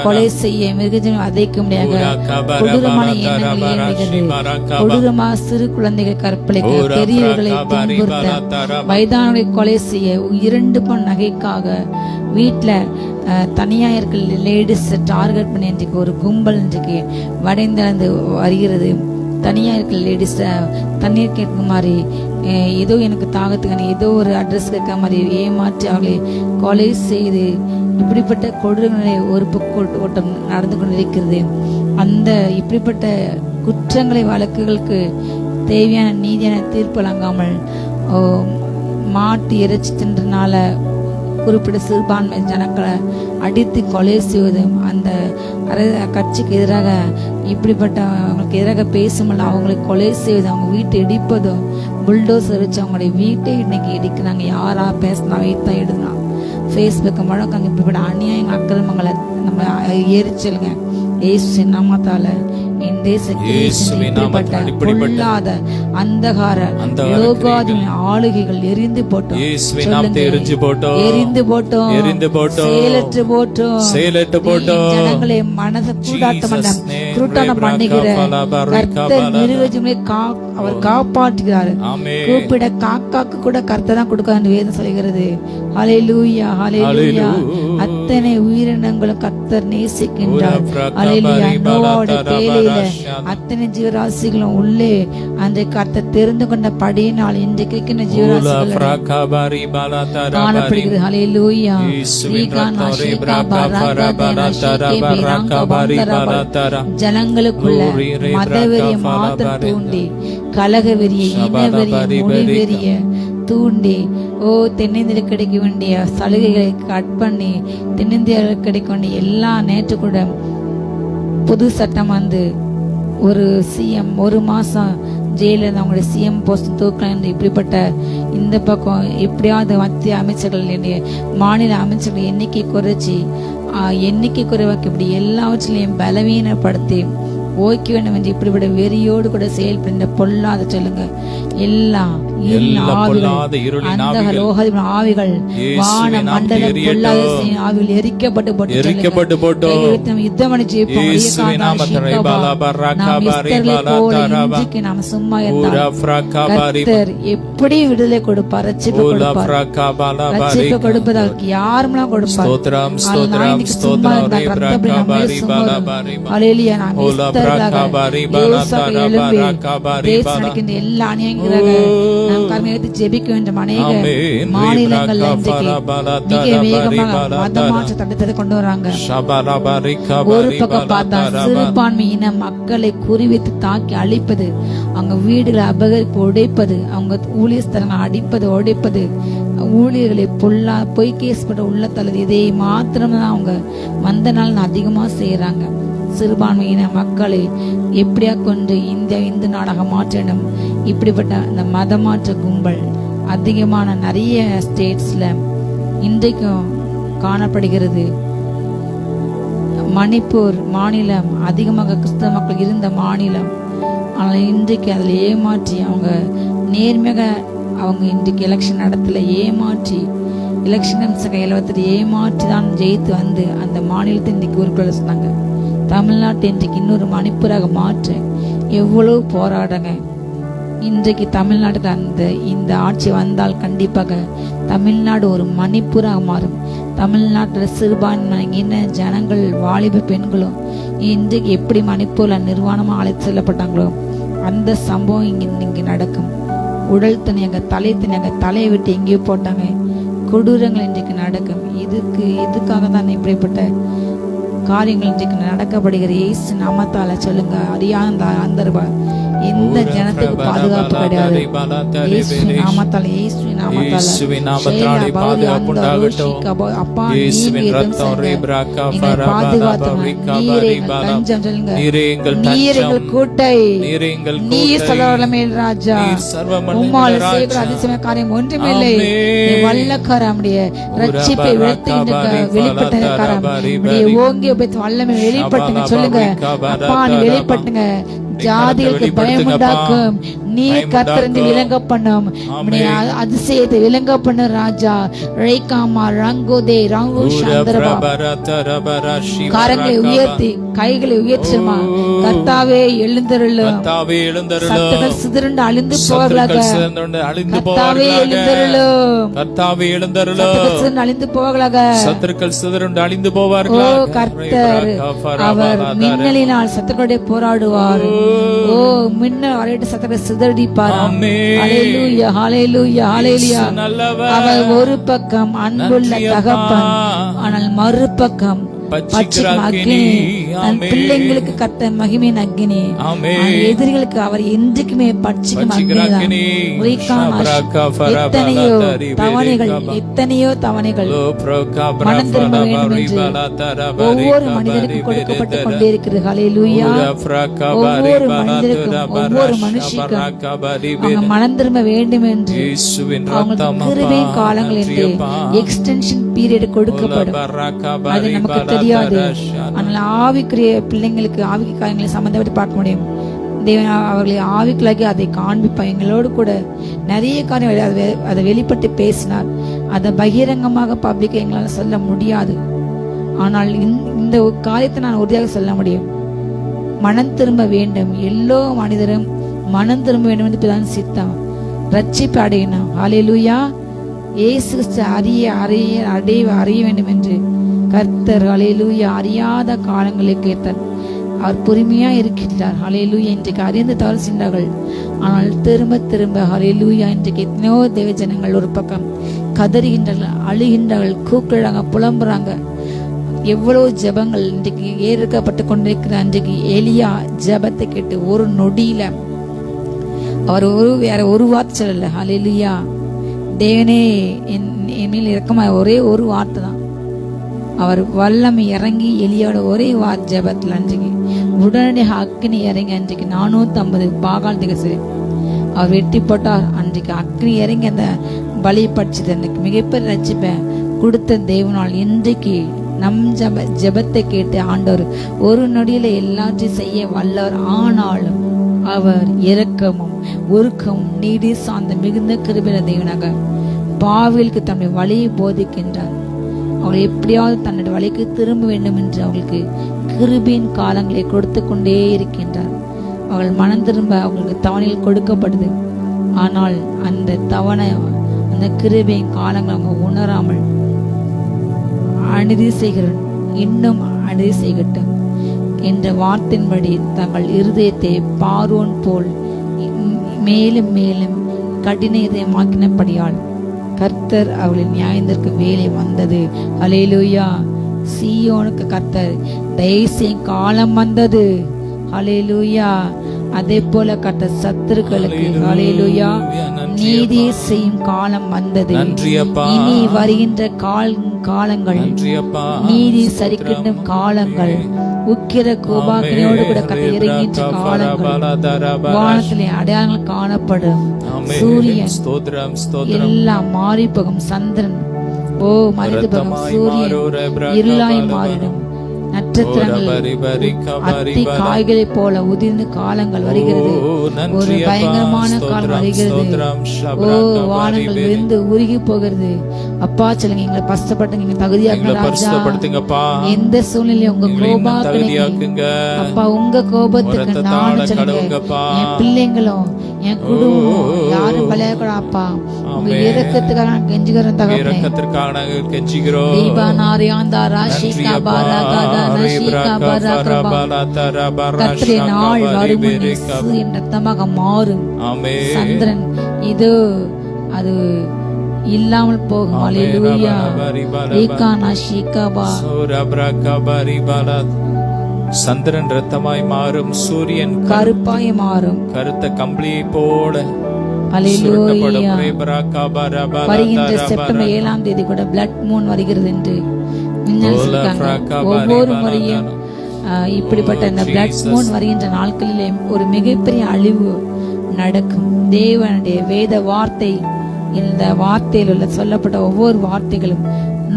கொலை செய்ய, மிருக ஜீவன் அதைக்க முடியாத கொடூரமான எண்ணங்கள் இயங்குகிறது. கொடூரமா சிறு குழந்தைகள் கற்பழிக்க, பெரியவர்களை துன்புறுத்த, வயதானவர்களை கொலை செய்ய, 2 பவுன் நகைக்காக வீட்டுல தனியா இருக்கிற லேடிஸ் டார்கெட் பண்ணி இன்றைக்கு ஒரு கும்பல் இன்றைக்கு வடைந்து வருகிறது. தனியா இருக்கிற லேடிஸ் தண்ணீர் கேட்கும் மாதிரி, ஏதோ எனக்கு தாகத்துக்கான ஏதோ ஒரு அட்ரஸ் கேட்க மாதிரி ஏமாற்றி அவர்களை கொலை செய்து இப்படிப்பட்ட கொடூரங்களை ஒரு ஓட்டம் நடந்து கொண்டிருக்கிறது. அந்த இப்படிப்பட்ட குற்றங்களை வழக்குகளுக்கு தேவையான நீதியான தீர்ப்பு வழங்காமல் மாட்டு இறைச்சி தின்றனால குறிப்பிட்ட சிறுபான்மை ஜனங்களை அடித்து கொலை செய்வதும், அந்த கட்சிக்கு எதிராக இப்படிப்பட்ட அவங்களுக்கு எதிராக பேசும்போது அவங்களை கொலை செய்வதும், அவங்க வீட்டை இடிப்பதும், புல்டோசர் வச்சு அவங்களுடைய வீட்டை இன்னைக்கு இடிக்கிறாங்க. யாரா பேசினா வைத்தான் எடுக்கலாம். ஃபேஸ்புக்கு முழக்காங்க. இப்படிப்பட்ட அநியாயங்கள் அக்கிரமங்களை நம்ம எரிச்சலுங்க. இயேசு நாமத்தால என் தேசப்பட்ட அந்தகார ஆளுகைகள் எரிந்து போட்டோம், எரிந்து போட்டோம், செயலற்று போட்டோம், ஜனங்களை மனதை கூட்டாட்டம் பண்ணுகிற கர்த்தர் மிருகஜீவனை அவர் காப்பாற்றுகிறார். கூப்பிட காக்காக்கு கூட கர்த்தர் தான் கொடுக்காது வேதம் சொல்கிறது. ஹல்லேலூயா, ஹல்லேலூயா. அத்தனை உயிரினங்களும் கர்த்தர் நேசிக்கின்றார். ஹல்லேலூயா. நோவாவோட பேழையில அத்தனை ஜீவராசிகளும் உள்ளே அந்த கர்த்தர் தெரிந்து கொண்ட படியினால் இன்றைக்கு ஜீவராசிகள் காணப்படுகிறது. ஹல்லேலூயா. ஜனங்களுக்குள்ள மதவெறிய மாத்திரம் தூண்டி, கலகவெறிய, இனவெறிய, மொழிவெறிய தூண்டி, தென்னிந்தியாவில் கிடைக்க வேண்டிய சலுகைகளை கட் பண்ணி, தென்னிந்தியாவில் கிடைக்க வேண்டிய எல்லா நேற்று கூட புது சட்டம் வந்து ஒரு சிஎம் 1 மாசம் ஜெயிலில் அவங்களுடைய சிஎம் போஸ்ட் தூக்கலாம். இப்படிப்பட்ட இந்த பக்கம் எப்படியாவது மத்திய அமைச்சர்கள், மாநில அமைச்சர்கள் எண்ணிக்கை குறைச்சி, எண்ணிக்கை குறைவாக்க இப்படி எல்லாவற்றிலையும் பலவீனப்படுத்தி ஓய்க்க வேண்டும் என்று இப்படிப்பட்ட வெறியோடு கூட செயல்படுகின்ற பொல்லாத சொல்லுங்க எல்லா ஆவிகள், வான மண்டல பொல்லாத ஆவிகள் எரிக்கப்பட்டு போட்டு யுத்தம் நாம் சும்மா இருந்தால் எப்படி விடுதலை கொடுப்பார், ரட்சிப்பு கொடுப்பார். ரட்சிப்பு கொடுப்பதற்கு யாருமெல்லாம் கொடுப்பார். சும்மா இருந்தால் நடக்கின்ற எல்லா அநியாயங்களாக நாம் கர்மம் எடுத்து ஜெபிக்க வேண்டும். அநேக மாநிலங்கள்ல இன்றைக்கு மிக வேகமாக மதமாற்ற தடுத்ததை கொண்டு வராங்க. ஒரு பக்கம் பார்த்தா சிறுபான்மையின மக்களை குறிவைத்து தாக்கி அழிப்பது, அவங்க வீடுகளை அபகரிப்பு உடைப்பது, அவங்க ஊழியஸ்தலங்களை அடிப்பது உடைப்பது, ஊழியர்களை பொய் கேஸ் பட்ட உள்ள தள்ளது, இதை மாத்திரம்தான் அவங்க வந்த நாள் அதிகமா செய்யறாங்க. சிறுபான்மையின மக்களை எப்படியா கொண்டு இந்து நாடாக மாற்றணும். இப்படிப்பட்ட அந்த மதமாற்ற கும்பல் அதிகமான நிறைய ஸ்டேட்ஸ்ல இன்றைக்கும் காணப்படுகிறது. மணிப்பூர் மாநிலம் அதிகமாக கிறிஸ்தவ மக்கள் இருந்த மாநிலம். ஆனால் இன்றைக்கு அதில் ஏமாற்றி அவங்க நேர்மையாக அவங்க இன்றைக்கு எலெக்ஷன் நடத்தல, ஏமாற்றி எலெக்ஷன் கையில் வந்துட்டு ஏமாற்றி தான் ஜெயித்து வந்து அந்த மாநிலத்தை இன்றைக்கு உருக்குள்ள சொன்னாங்க. தமிழ்நாட்டை இன்றைக்கு இன்னொரு மணிப்பூராக மாற்ற எவ்வளவு போராடுங்க. இன்றைக்கு தமிழ்நாட்டுக்கு இந்த ஆட்சி வந்தால் கண்டிப்பாக தமிழ்நாடு ஒரு மணிப்பூராக மாறும். தமிழ்நாட்டில் சிறுபான்மையின ஜனங்கள், வாலிப பெண்களும் இன்றைக்கு எப்படி மணிப்பூர்ல நிர்வாணமாக அழைத்து செல்லப்பட்டாங்களோ அந்த சம்பவம் இங்கே நடக்கும். உடல் தனியாக தலை தனியாக தலையை விட்டு எங்கேயோ போட்டாங்க. கொடூரங்கள் இன்றைக்கு நடக்கும். இதுக்காக தான் இப்படிப்பட்ட காரியங்கள் இன்றைக்கு நடக்கப்படுகிற இயேசு நாமத்தால சொல்லுங்க. அறியாத அந்தர்வா எந்த ஜனத்துக்கு பாதுகாப்பு கிடையாது. காரியம் ஒன்றுமில்லை. வல்லக்காரமுடைய ரட்சிப்பை வெளிப்பட்ட ஓங்கி வல்லமை வெளிப்பட்டுங்க. சொல்லுங்க அப்பா, நீ வெளிப்பட்டுங்க. ஜாதிகளுக்கு பயமுண்டாக்கும் நீர் கர்த்தரின் விளங்க பண்ணும். அதிசயத்தை விளங்க பண்ண ராஜா. கரங்களை உயர்த்தி கைகளை உயர்த்திமா. கர்த்தாவே எழுந்தருளும். சத்துக்கள் சிதறுண்டு அழிந்து போகலாக. கர்த்தாவே எழுந்தருளும்.
கர்த்தாவே எழுந்தருளும்.
அழிந்து போகலாக.
சத்துருக்கள் சிதறுண்டு அழிந்து போவார்கள்.
ஓ கர்த்தர் அவர் மின்னலினால் சத்துக்களுடைய போராடுவார். ஓ மின்னல் வரையிட்டு சத்துக்களை சிதறடிப்பார். ஹல்லேலூயா, ஹல்லேலூயா, ஹல்லேலூயா. அவர் ஒரு பக்கம் அன்புள்ள தகப்பன், ஆனால் மறுபக்கம் பிள்ளைங்களுக்கு கர்த்த மகிமையின் அக்கினி. எதிரிகளுக்கு அவர் என்றைக்குமே பட்சிக்கும் அக்னிதான். எத்தனையோ தவணைகள், எத்தனையோ தவணைகள் மனம் திரும்ப வேண்டும் என்று ஒவ்வொரு மனிதனுக்கும் கொடுக்கப்பட்டு கொண்டே இருக்கிறது. ஹல்லேலூயா. ஒவ்வொரு மனிதருக்கும், ஒவ்வொரு மனுஷிக்கும் அவங்க மனம் திரும்ப வேண்டும் என்று அவங்களுக்கு கிருபை காலங்கள் என்று எக்ஸ்டென்ஷன் பீரியட் கொடுக்கப்படும். அது நமக்கு தெரியாது. ஆனால் ஆவிக்குரிய பிள்ளைங்களுக்கு ஆவிக்கு காரியங்களை சம்பந்தப்பட்டு பார்க்க முடியும். தேவன் அவர்களை ஆவிக்குள்ளாகி அதை காண்பிப்பார். எங்களோடு கூட நிறைய காரியம் அதை வெளிப்பட்டு பேசினார். அதை பகிரங்கமாக பப்ளிக் எங்களால் சொல்ல முடியாது. ஆனால் இந்த காரியத்தை நான் உறுதியாக சொல்ல முடியும். மனம் திரும்ப வேண்டும். எல்லோ மனிதரும் மனம் திரும்ப வேண்டும் என்று தான் சித்தம். ரட்சிப்பு அடையணும். ஹல்லேலூயா. இயேசு கிறிஸ்து அறிய வேண்டும் என்று கர்த்தர் ஹல்லேலூயா அறியாத காலங்களுக்கு ஏற்றார். அவர் பொறுமையா இருக்கின்றார். ஹல்லேலூயா. இன்றைக்கு அறிந்து தவறு சென்றார்கள். ஆனால் திரும்ப திரும்ப ஹல்லேலூயா. இன்றைக்கு எத்தனையோ தேவ ஜனங்கள் ஒரு பக்கம் கதறுகின்றார்கள், அழுகின்றார்கள், கூக்குறாங்க, புலம்புறாங்க. எவ்வளவு ஜெபங்கள் இன்றைக்கு ஏற்கப்பட்டு கொண்டிருக்கிற. அன்றைக்கு எலியா ஜெபத்தை கேட்டு ஒரு நொடியில அவர் வேற ஒரு வார்த்தை சொல்லல. ஹல்லேலூயா. தேவனே என் மேல் இரக்கமா ஒரே ஒரு வார்த்தை தான். அவர் வல்லமை இறங்கி எலியோட ஒரே ஜெபத்தில் அன்றைக்கு உடனடியாக அக்னி இறங்கி அன்றைக்கு 450 பாகால் திகசு அவர் வெட்டி போட்டார். அன்றைக்கு அக்னி இறங்கி அந்த பலியை படிச்சது. அன்றைக்கு மிகப்பெரிய ரட்சிப்பை கொடுத்த தேவனால் இன்றைக்கு நம் ஜெபத்தை கேட்டு ஆண்டவர் ஒரு நொடியில எல்லாத்தையும் செய்ய வல்லவர். ஆனாலும் அவர் இரக்கமும் உருக்கமும் நீடி சார்ந்த மிகுந்த கிருபையுள்ள தேவனாக பாவிகளுக்கு தன்னுடைய வழியை போதிக்கின்றார். அவர்கள் எப்படியாவது தன்னுடைய வழிக்கு திரும்ப வேண்டும் என்று அவர்களுக்கு கிருபையின் காலங்களை கொடுத்து கொண்டே இருக்கின்றார். அவர்கள் மனம் திரும்ப அவர்களுக்கு தவணைகள் கொடுக்கப்படுது. ஆனால் அந்த தவணை, அந்த கிருபையின் காலங்கள் அவங்க உணராமல் அநீதி செய்கிறார். இன்னும் அநீதி செய்யட்டும். என்ற வார்த்தையின்படி தங்கள் இருதயத்தை பார்வோன் போல் மேலும் மேலும் கடின இதயமாக்கினபடியால் கர்த்தர் அவளின் நியாயத்திற்கு வேலை வந்தது. ஹல்லேலூயா. சீயோனுக்கு கர்த்தர் தயவு செய்யும் காலம் வந்தது. ஹல்லேலூயா. அதே போல கர்த்தர் சத்துருக்களுக்கு ஹல்லேலூயா நீதி செய்யும் காலம் வந்தது. இனி வருகின்ற காலங்கள் நீதி சரிக்கின்ற காலங்கள், உக்கிர கோபாக்கினையோடு கூட கர்த்தர் இறங்குகின்ற காலங்கள், வானத்திலே அடையாளங்கள் காணப்படும். சூரியன் எல்லாம் மாறி போகும். சந்திரன் மறைந்து போகும். சூரியன் இருளாய் மாறிடும். நட்சத்திரங்கள் அத்தி காய்களை போல உதிர்ந்து காலங்கள் வருகிறது. ஒரு பயங்கரமான காலம் வருகிறது. வானங்கள் விழுந்து உருகி போகிறது. அப்பா சொல்லுங்க, எங்களை பஸ்தப்பட்டு நீங்க தகுதியாக்குங்க. எந்த சூழ்நிலையும் உங்க கோபாக்குங்க அப்பா. உங்க கோபத்துக்கு நானும் சொல்லுங்க, என் பிள்ளைங்களும் என் குடும்பம் யாரும் பலையாக்கூட அப்பா. உங்க இரக்கத்துக்காக நான் கெஞ்சுகிறோம் தகப்பனே. மாறும் சந்திரன் இது அது இல்லாமல் போகும். அல்லேலூயா.
சந்திரன் ரத்தமாய் மாறும். சூரியன்
கருப்பாய் மாறும்.
கருத்த கம்பளியை போல.
அல்லேலூயா. வருகின்ற செப்டம்பர் 7ஆம் தேதி கூட பிளட் மூன் வருகிறது என்று ஒவ்வொரு முறையும் இப்படிப்பட்ட இந்த பிளட் மூன் வருகின்ற நாட்களிலே ஒரு மிகப்பெரிய அழிவு நடக்கும். தேவனுடைய வேத வார்த்தை, இந்த வார்த்தையில் உள்ள சொல்லப்பட்ட ஒவ்வொரு வார்த்தைகளும்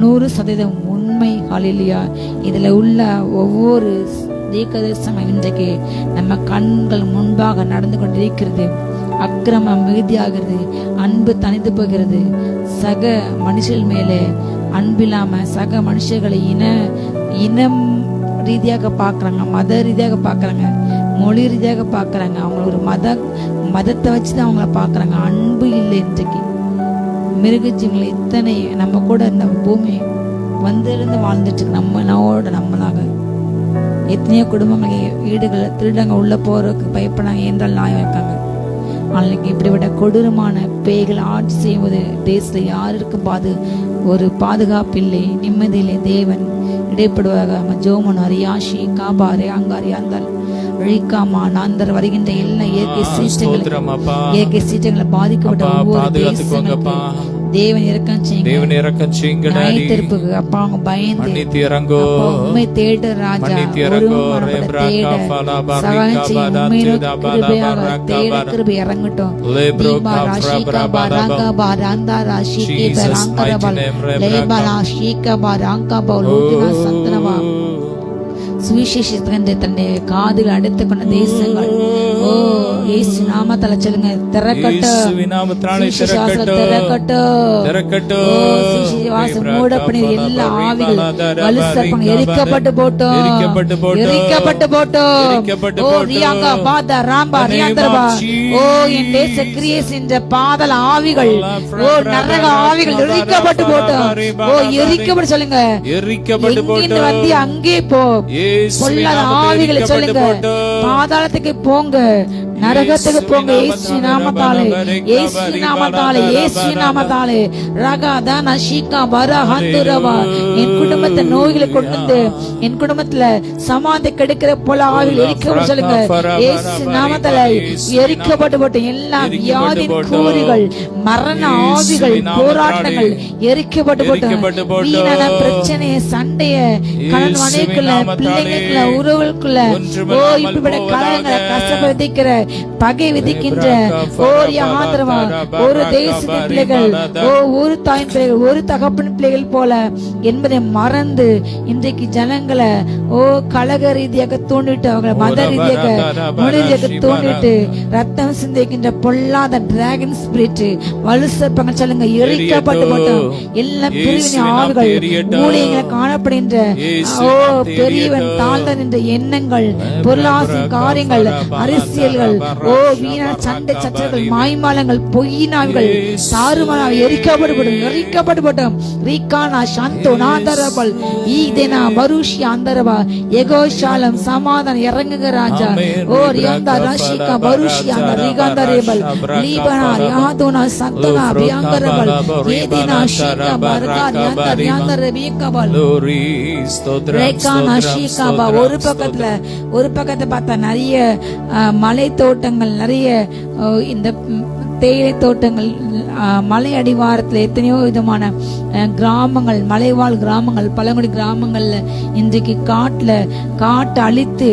100% உண்மை. ஹல்லேலூயா. இதுல உள்ள ஒவ்வொரு தீர்க்கதரிசனம் இன்றைக்கு நம்ம கண்கள் முன்பாக நடந்து கொண்டிருக்கிறது. அக்கிரமம் மிகுதியாகிறது. அன்பு தனித்து போகிறது. சக மனுஷர்கள் மேலே அன்பில்லாம சக மனுஷர்களை இனம் ரீதியாக பார்க்கறாங்க, மத ரீதியாக பார்க்கறாங்க, மொழி ரீதியாக பார்க்கறாங்க. அவங்க ஒரு மதத்தை வச்சுதான் அவங்கள பார்க்கறாங்க. அன்பு இல்லை. இன்றைக்கு மிருகஜீவங்களை இத்தனை நம்ம கூட இந்த பூமி வந்திருந்து வாழ்ந்துட்டு இருக்கு. நம்மளாக எத்தனையோ குடும்பங்கள் வீடுகள் திருடங்க உள்ள போறதுக்கு பயப்படாங்க என்றால் நியாயம் வைக்காங்க. நாளைக்கு இப்படிப்பட்ட கொடூரமான பேய்கள் ஆட்சி செய்வது தேசத்துல யாருக்கும் ஒரு பாதுகாப்பு இல்லை, நிம்மதியிலே. தேவன் இடைப்படுவாக. ஜோமன் அரியாஷி காபாரே அங்காரி அந்தால் ழிக்காமா நாந்தர் வருகின்ற எல்லா இயற்கை சீற்றங்களை பாதிக்கப்பட்ட ஒவ்வொரு தேசங்களுக்கு தேவன் இரக்கம் செய்யுங்க. நியாயத்தீர்ப்புக்கு அப்பா அவங்க பயந்து உண்மை தேடு ராஜா. சகாயம் செய்ய தேட கிருபை இறங்கட்டும். சுவிசேஷத்தை தன்னுடைய காதுகள் அடைத்துக் கொண்ட தேசங்கள் இயேசு நாமத்தால சொல்லுங்க, திறக்கட்டும். மூடப்படி எல்லா ஆவிகள் வலுசற்பங்க எரிக்கப்பட்டு போட்டோம். என் தேச கிரியை சென்ற பாதல ஆவிகள், நரக ஆவிகள் எரிக்கப்பட்டு போட்டோம். எரிக்கப்பட்டு சொல்லுங்க, எங்கிருந்து வந்து அங்கே போ. பொல்லாத ஆவிகளை சொல்லுங்க, பாதாளத்துக்கு போங்க, நரகத்துக்கு போங்க. இயேசு நாமத்தாலே, இயேசு நாமத்தாலே, இயேசு நாமத்தாலே. ரகாதான ஷீகா பரஹந்துரவா. என் குடும்பத்தை நோய்களை கொண்டு வந்து என் குடும்பத்துல சமாதி கெடுக்கிற போல ஆவிகள் எரிக்கப்பட்டு சொல்லுங்க. இயேசு நாமத்தாலே எரிக்கப்பட்டு போட்டு எல்லா வியாதியின் கூறுகள், மரண ஆவிகள், போராட்டங்கள் எரிக்கப்பட்டு போட்டு வீணான பிரச்சனைய, சண்டைய, கடன் மனைக்குள்ள, பிள்ளைங்களுக்குள்ள, உறவுகளுக்குள்ள இப்படிப்பட்ட கலகங்களை கசப்ப விதைக்கிற, பகை விதிக்கின்ற ஒரு தேசத்தின் பிள்ளைகள், ஒரு தாயின் பிள்ளைகள், ஒரு தகப்பன் பிள்ளைகள் போல என்பதை மறந்து இன்றைக்கு ஜனங்களை கலக ரீதியாக தூண்டிட்டு, அவங்களை மத ரீதியாக, மொழி ரீதியாக தூண்டிட்டு ரத்தம் சிந்திக்கின்ற பொல்லாத டிராகன் ஸ்பிரிட், வலு சர்ப்பங்கள் சொல்லுங்க எரிக்கப்பட்டு போட்டோம். எல்லா பிரிவினை ஆவிகள், ஊழியங்களை காணப்படுகின்ற பெரியவன் தாழ்ந்தன் என்ற எண்ணங்கள், பொருளாசை காரியங்கள், அரசியல்கள், ஓ வீணான சண்டை சச்சரவுகள் மாய்மாலங்கள் பொய்யினாவிகள் தாறுமாறாக எரிக்கப்பட்டு ரீகானா சந்தோ நாதரபல் ஈதேனா பருஷி அந்தரபா எகோஷாலம் சமாதானம் இறங்குங்க ராஜா. ஓ ரியாந்தா ராஷிகா பருஷி அந்த ரிகாந்தரேபல் லீபனா யாதோனா சந்தோனா பியாங்கரபல் ஏதேனா ஷீகா பர்கா ரியாந்தா ரியாந்தா ரபியகபல் ரேகானா ஷீகாபா. ஒரு பக்கத்துல பார்த்தா நிறைய மலை தோட்டங்கள், நிறைய இந்த தேயிலை தோட்டங்கள், மலை அடிவாரத்துல எத்தனையோ விதமான கிராமங்கள், மலைவாழ் கிராமங்கள், பழங்குடி கிராமங்கள்ல இன்றைக்கு காட்டை அழித்து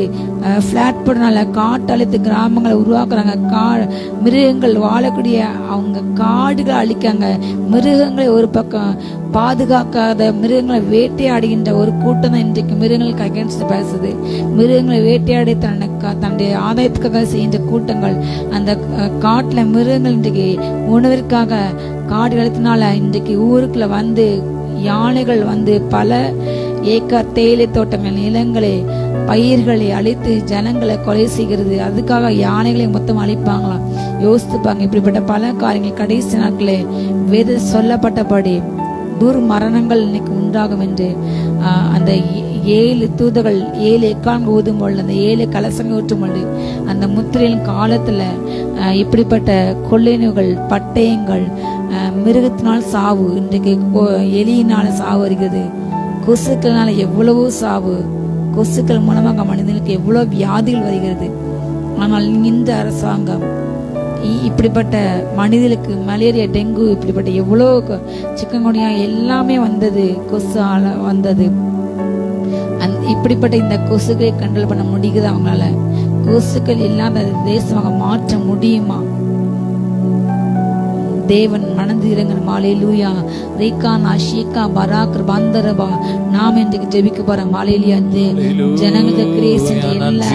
பிளாட் போடுறதுனால காட்டு அழித்து கிராமங்களை உருவாக்குறாங்க. மிருகங்கள் வாழக்கூடிய அவங்க காடுகளை அழிக்காங்க. மிருகங்களை ஒரு பக்கம் பாதுகாக்காத மிருகங்களை வேட்டையாடுகின்ற ஒரு கூட்டம் தான் இன்றைக்கு மிருகங்களுக்கு அகேன்ஸ்ட் பேசுது. மிருகங்களை வேட்டையாடி தன்னுடைய ஆதாயத்துக்காக செய்கின்ற கூட்டங்கள். அந்த காட்டுல மிருகங்கள் இன்றைக்கு உணவிற்காக காடு அழித்தனால இன்றைக்கு ஊருக்குள்ள வந்து யானைகள் வந்து பல ஏக்கர் தேயிலை தோட்டங்கள், நிலங்களை, பயிர்களை அழித்து ஜனங்களை கொலை செய்கிறது. அதுக்காக யானைகளை மொத்தம் அழிப்பாங்களாம். யோசித்துப்பாங்க. இப்படிப்பட்ட பல காரியங்கள் கடைசி நாட்களே வேத சொல்லப்பட்டபடி துர்மரணங்கள் இன்னைக்கு உண்டாகும் என்று அந்த 7 தூதர்கள் 7 எக்காலங்கள் ஊதும் பொழுது, அந்த 7 கலசங்கள் ஊற்றும் பொழுது, அந்த முத்திரையின் காலத்துல இப்படிப்பட்ட கொள்ளைநோய்கள், பட்டயங்கள், மிருகத்தினால் சாவு, இன்றைக்கு எலியினால சாவு வருகிறது, கொசுக்கள்னால எவ்வளவோ சாவு, கொசுக்கள் மூலமாக மனிதனுக்கு எவ்வளவு வியாதிகள் வருகிறது. ஆனால் இந்த அரசாங்கம் இப்படிப்பட்ட மனிதனுக்கு மலேரியா, டெங்கு, இப்படிப்பட்ட எவ்வளோ சிக்கன்குனியா எல்லாமே வந்தது, கொசுவால வந்தது. இப்படிப்பட்ட இந்த கொசுக்களை கண்ட்ரோல் பண்ண முடியுது அவங்களால? கொசுக்கள் இல்லாத தேசமாக மாற்ற முடியுமா? தேவன் மனது இறங்கன். மாலேலூயா. ரீகானா ஷீகா பராக் பந்தரபா. நாம் இன்றைக்கு ஜெபிக்க போறோம். மாலேலியா. ஜனங்களுக்கு கிரேஸ் எல்லா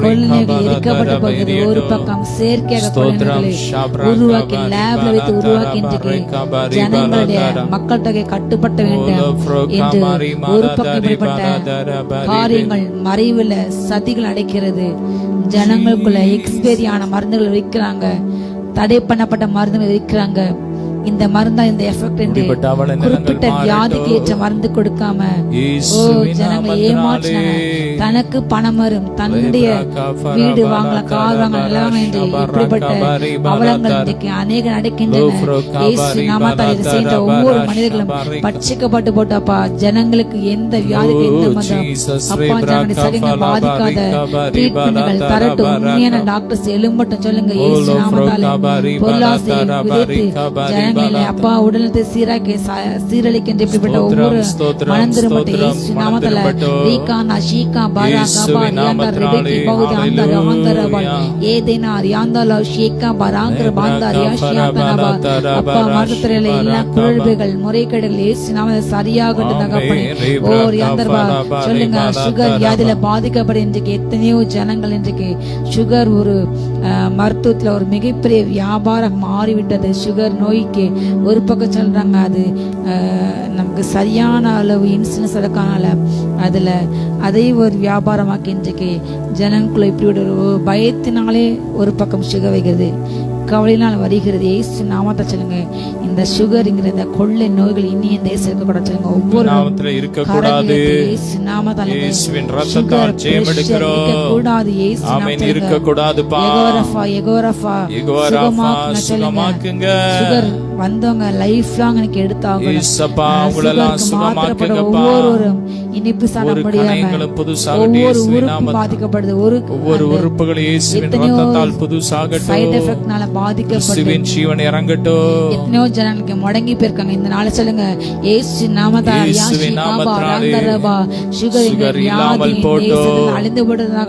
கொள்ளைநோய்கள் எரிக்கப்பட்டு போகிறது. ஒரு பக்கம் செயற்கையாக கொள்ளைநோய்களை உருவாக்கி லேப்ல வைத்து உருவாக்கி இன்றைக்கு ஜனங்களுடைய மக்கள் தொகை கட்டுப்பட்ட வேண்டும் என்று ஒரு பக்கம் இப்படிப்பட்ட காரியங்கள் மறைவுல சதிகள் அடைக்கிறது. ஜனங்களுக்குள்ள எக்ஸ்பைரியான மருந்துகள் விற்கிறாங்க, தடை பண்ணப்பட்ட மருந்துகள் விற்கிறாங்க. இந்த மருந்தா இந்த எஃபெக்ட் என்று குறிப்பிட்ட வியாதிக்கு ஏற்ற மருந்து கொடுக்காம ஜனங்களை ஏமாற்றினாங்க. தனக்கு பணம் வரும், தன்னுடைய வீடு வாங்கலாம், கார் வாங்கலாம், நிலம் என்று இப்படிப்பட்ட அவலங்கள் இன்றைக்கு அநேக நடக்கின்றன. நாமத்தால் இதை செய்த ஒவ்வொரு மனிதர்களும் பட்சிக்கப்பட்டு போட்டப்பா. ஜனங்களுக்கு எந்த வியாதிக்கு எந்த மதம் அப்பா ஜனங்களுடைய சகங்கள் பாதிக்காத ட்ரீட்மெண்ட்கள் தரட்டும். உண்மையான டாக்டர்ஸ் எழும்பட்டும் சொல்லுங்க. இயேசு நாமத்தால் பொருளாசையை விதைத்து அப்பா உடலத்தை சீரழிக்கின்ற இப்படிப்பட்ட ஒவ்வொரு மனந்திரும்பட்ட இயேசு நாமத்தால ரீகானா ஷீகா பராகா பாரியாண்டா ரெபெக்கி பௌதி ஆண்டா ஆண்டரபா ஏதேனா ரியாண்டா ஷீகா பராங்கர பாண்டா ரியாஷியாதனபா. அப்பா மருத்துவரையில எல்லா குழந்தைகள் முறைகேடுகள் இயேசு நாமத்தால சரியாகட்டும் தகப்பனே. ஓ ரியாண்டர்பா சொல்லுங்க. சுகர் வியாதியில பாதிக்கப்பட இன்றைக்கு எத்தனையோ ஜனங்கள் இன்றைக்கு சுகர் ஒரு மருத்துவத்துல ஒரு மிகப்பெரிய வியாபாரம் மாறிவிட்டது. சுகர் நோய்க்கு ஒரு பக்கம் சொல்றாங்க அது நமக்கு சரியான அளவு இன்சுலின் எடுக்கனால அதுல அதை ஒரு வியாபாரமாக்கி இன்றைக்கு ஜனங்களுக்குள்ள இப்படி ஒரு பயத்தினாலே ஒரு பக்கம் சுகர் வைக்கிறது, கவலையினால் வருகிறது. ஏசு நாமத்தை சொல்லுங்க. இந்த சுகர்ங்கிற இந்த கொள்ளை நோய்கள் இனி இந்த தேசத்துக்கு கூட சொல்லுங்க. ஒவ்வொரு
நாமத்துல இருக்க கூடாது.
இயேசு நாமத்தால
இயேசுவின் இரத்தத்தால் ஜெயம் எடுக்கிறோம்.
கூடாது. இயேசு
ஆமென். இருக்க கூடாதுப்பா.
எகோரஃபா
சுகமாக்குங்க.
சுகர் வந்தவங்க லைஃப் லாங் எனக்கு எடுத்தாங்க.
இயேசுப்பா உங்களெல்லாம் சுகமாக்குங்கப்பா.
ஒவ்வொரு இனிப்பு சாப்பிட முடியாம ஒவ்வொரு உறுப்பு பாதிக்கப்படுது. ஒவ்வொரு
உறுப்புகள் இயேசுவின் இரத்தத்தால் புதுசாகட்டும்.
சைடு எஃபெக்ட்னால பாதிக்கப்பட்டு
ஜீவன் இறங்கட்டும்.
எத்தனையோ ஜனங்களுக்கு முடங்கி போயிருக்காங்க. இந்த நாளை சொல்லுங்க. இயேசு நாமத்தால் சுகர் இல்லாமல் போட்டும், அழிந்து போட்டதாக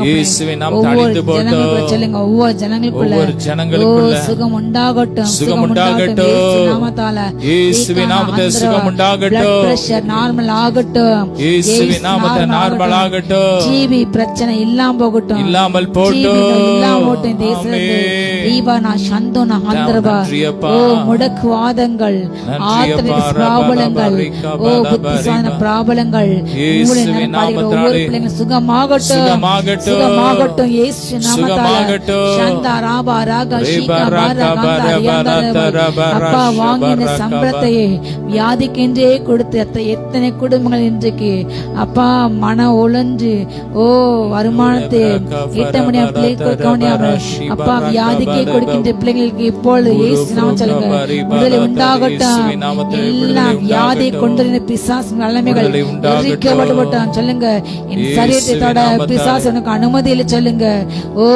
ஒவ்வொரு ஜனங்களுக்குள்ள சொல்லுங்க. ஒவ்வொரு ஜனங்களுக்குள்ள சுகம் உண்டாகட்டும், சுகம் உண்டாகட்டும். நாமத்தால
இயேசுவின் நாமத்தில் சுகம் உண்டாகட்டும்.
பிரஷர் நார்மல் ஆகட்டும்.
இயேசுவின் நாமத்தில் நார்மல் ஆகட்டும்.
ஜிபி பிரச்சனை இல்லாம போகட்டும்,
இல்லாமல் போட்டும்,
இல்லாம போட்டும். தேசத்தை ரீபானா சந்தோனா ஹந்தரபா. ஓ முடக்குவாதங்கள், ஆத்மிக பிராபலங்கள், ஓ புத்திசான பிராபலங்கள், உங்களை நினைப்பார்கள் ஒவ்வொரு பிள்ளைங்களும் சுகமாகட்டும், சுகமாகட்டும் இயேசு நாமத்தால. சந்தா ராபா ராகா ஷீகா பாரா கந்தா ரியாந்தரபா. அப்பா வாங்கின சம்பளத்தை வியாதிக்கென்றே கொடுத்து எத்தனை குடும்பங்கள் இன்றைக்கு அப்பா மன ஒளன்று ஓ வருமானத்தை 8 மணி கொடுக்க முடியாமல் அப்பா வியாதிக்கே கொடுக்கின்ற பிள்ளைங்களுக்கு இப்பொழுது இயேசு நாமம் சொல்லுங்க விடுதலை உண்டாகட்டும். எல்லாம் வியாதி கொண்டிருந்த பிசாசு நிலைமைகள் எரிக்கப்படட்டும் சொல்லுங்க. என் சரீரத்தை தொட பிசாசு எனக்கு அனுமதி இல்லை சொல்லுங்க. ஓ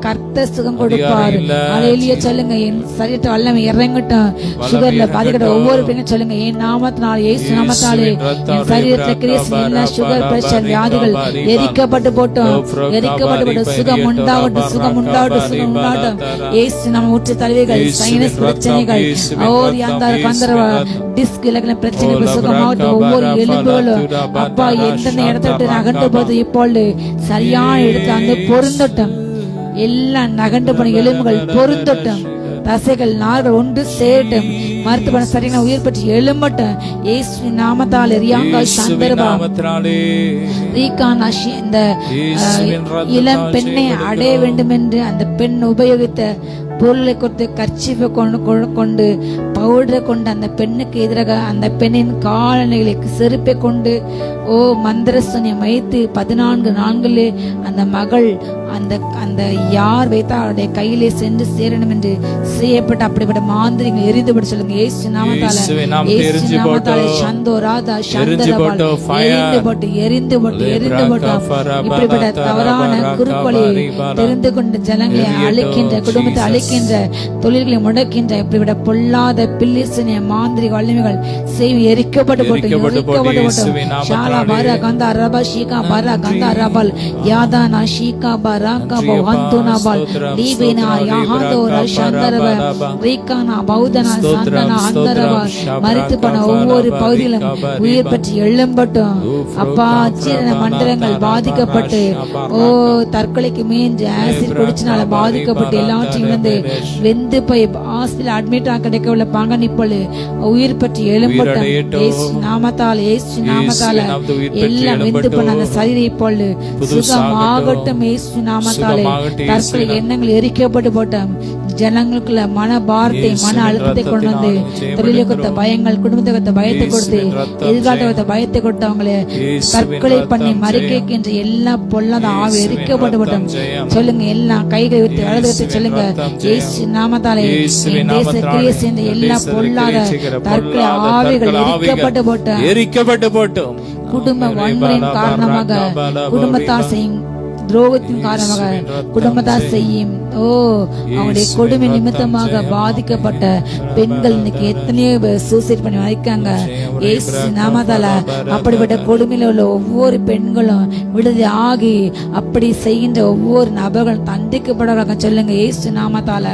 கர்த்தர் சுகம் கொடுப்பார். அலையிலேயே சொல்லுங்க. என் சரீரத்தை வல்லமை இறங்கட்டும். சுகர்ல பாதிக்கிட்ட ஒவ்வொரு பிள்ளைங்க சொல்லுங்க. என் நாமத்தினால் இயேசு நாமத்தாலே என் சரீரத்தில் கிரீஸ் எல்லா சுகர் பிரஷர் வியாதிகள் எரிக்கப்பட்டு போட்டோம், எரிக்கப்பட்டு போட்டோம். சுகம் உண்டாகட்டும், சுகம் உண்டாகட்டும், சுகம் உண்டாகட்டும். இயேசு நம்ம ஊற்று தலைவைகள், சைனஸ் பிரச்சனைகள், ஓர் அந்த கந்தரவா டிஸ்க் இலக்கண பிரச்சனைகள் சுகமாகட்டும். ஒவ்வொரு எலும்புகளும் அப்பா எந்தெந்த இடத்த விட்டு நகண்டு போது இப்பொழுது சரியான இடத்துல அந்த பொருந்தட்டும். எல்லாம் நகண்டு போன எலும்புகள் பொருந்தட்டும். தசைகள் நார்கள் ஒன்று சேரட்டும். மருத்துவ சரியான உயிர் பற்றி எழும்பட்டும். இயேசு நாமத்தால் ரியாங்கா சந்தர்பா ரீகானா இந்த இளம் பெண்ணை அடைய வேண்டும் என்று அந்த பெண் உபயோகித்த பொருளை கொடுத்து கர்ச்சீஃபை கொண்டு பவுடரை கொண்டு அந்த பெண்ணுக்கு எதிராக அந்த பெண்ணின் காலணிகளுக்கு செருப்பை கொண்டு ஓ மந்திர சூனியம் வைத்து 14 நாட்களிலே அந்த மகள் அந்த யார் வைத்தா அவருடைய கையிலே சென்று சேரணும் என்று செய்யப்பட்ட அப்படிப்பட்ட மாந்திரிகள் எரிந்துபட்டு சொல்லுங்க. இயேசு நாமத்தால, இயேசு நாமத்தால சந்தோ ராதா சந்தரபால் எரிந்துபட்டு இப்படிப்பட்ட தவறான குறுக்கோளை தெரிந்து கொண்டு ஜனங்களை அழிக்கின்ற, குடும்பத்தை அழிக்கின்ற, தொழில்களை முடக்கின்ற இப்படிப்பட்ட பொல்லாத பில்லிசனிய மாந்திரிக வல்லமைகள் செய்வி எரிக்கப்பட்டு போட்டு ஷாலா பாரா கந்தா ரபா ஷீகா பாரா கந்தா ரபால் யாதானா ஷீகா பாரா கபோ ஹந்துனாபால் லீபேனா யாஹாதோ ரஷந்தரவ ரீகானா பௌதனா சந்தனா அந்தரவா. மரித்து போன ஒவ்வொரு பகுதியிலும் உயிர் பற்றி எழும்பட்டும். அப்பா ஜீரண மண்டலங்கள் பாதிக்கப்பட்டு ஓ தற்கொலைக்கு மீண்டு ஆசிட் குடிச்சனால பாதிக்கப்பட்டு எல்லாத்தையும் இழந்து வெந்து போய் ஹாஸ்பிட்டல் அட்மிட் கிடைக்க உள்ள பாங்கன் இப்பொழுது உயிர் பற்றி எழும்பட்டும். இயேசு நாமத்தால், இயேசு நாமத்தால எல்லாம் வெந்து போன அந்த சரீரம் இப்பொழுது சுகமாகட்டும். இயேசு நாமத்தாலே தற்கொலை எண்ணங்கள் எரிக்கப்பட்டு போட்டோம். ஜனங்களுக்குள்ள மன பாரத்தை, மன அழுத்தத்தை கொண்டு வந்து தொழிலை கொடுத்த பயங்கள், குடும்பத்தை கொடுத்த பயத்தை கொடுத்து, எதிர்காலத்தை கொடுத்த பயத்தை கொடுத்து அவங்களை தற்கொலை பண்ணி மறிக்கின்ற எல்லா பொல்லாத ஆவி எரிக்கப்பட்டு போட்டோம் சொல்லுங்க. எல்லாம் கைகளை விட்டு அழுது வைத்து சொல்லுங்க. இயேசு நாமத்தாலே தேச கிரியை சேர்ந்த எல்லா பொல்லாத தற்கொலை ஆவிகள் எரிக்கப்பட்டு போட்டோம். குடும்ப வன்முறையின் காரணமாக, குடும்பத்தார் செய்யும் துரோகத்தின் காரணமாக, குடும்பத்தார் செய்யும் ஓ அவங்களுடைய கொடுமை நிமித்தமாக பாதிக்கப்பட்ட பெண்கள் இன்னைக்கு எத்தனையோ சூசைட் பண்ணி மறிக்காங்க. இயேசு நாமத்தால அப்படிப்பட்ட கொடுமையில உள்ள ஒவ்வொரு பெண்களும் விடுதலை ஆகி அப்படி செய்கின்ற ஒவ்வொரு நபர்களும் தண்டிக்கப்படுறாங்க சொல்லுங்க. இயேசு நாமத்தால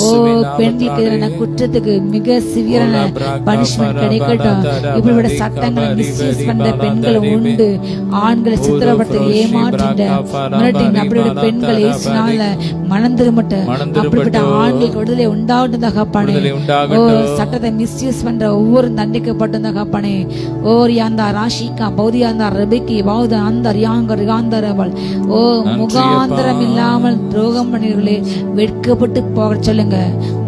ஓ பெண்களுக்கு எதிரான குற்றத்துக்கு மிக சிவியரான பனிஷ்மெண்ட் கிடைக்கட்டும். இப்படிப்பட்ட சட்டங்களை மிஸ்யூஸ் பண்ற பெண்கள் உண்டு. ஆண்களை சித்திரப்படுத்த ஏமாற்றின்ற அப்படிப்பட்ட பெண்கள் இயேசுனால மனம் திரும்பட்டும். அப்படிப்பட்ட ஆண்களுக்கு விடுதலை உண்டாகட்டும் தகப்பனே. ஓ சட்டத்தை மிஸ்யூஸ் பண்ற ஒவ்வொரு தண்டிக்கப்பட்டும் தகப்பனே. ஓர் யாந்தா ராஷிகா பௌதியாந்தா ரபிகி பௌத அந்த யாங்கர் யாந்தரவள் ஓ முகாந்திரம் இல்லாமல் துரோகம் பண்ணியவர்களே வெட்கப்பட்டு போக சொல்லுங்க.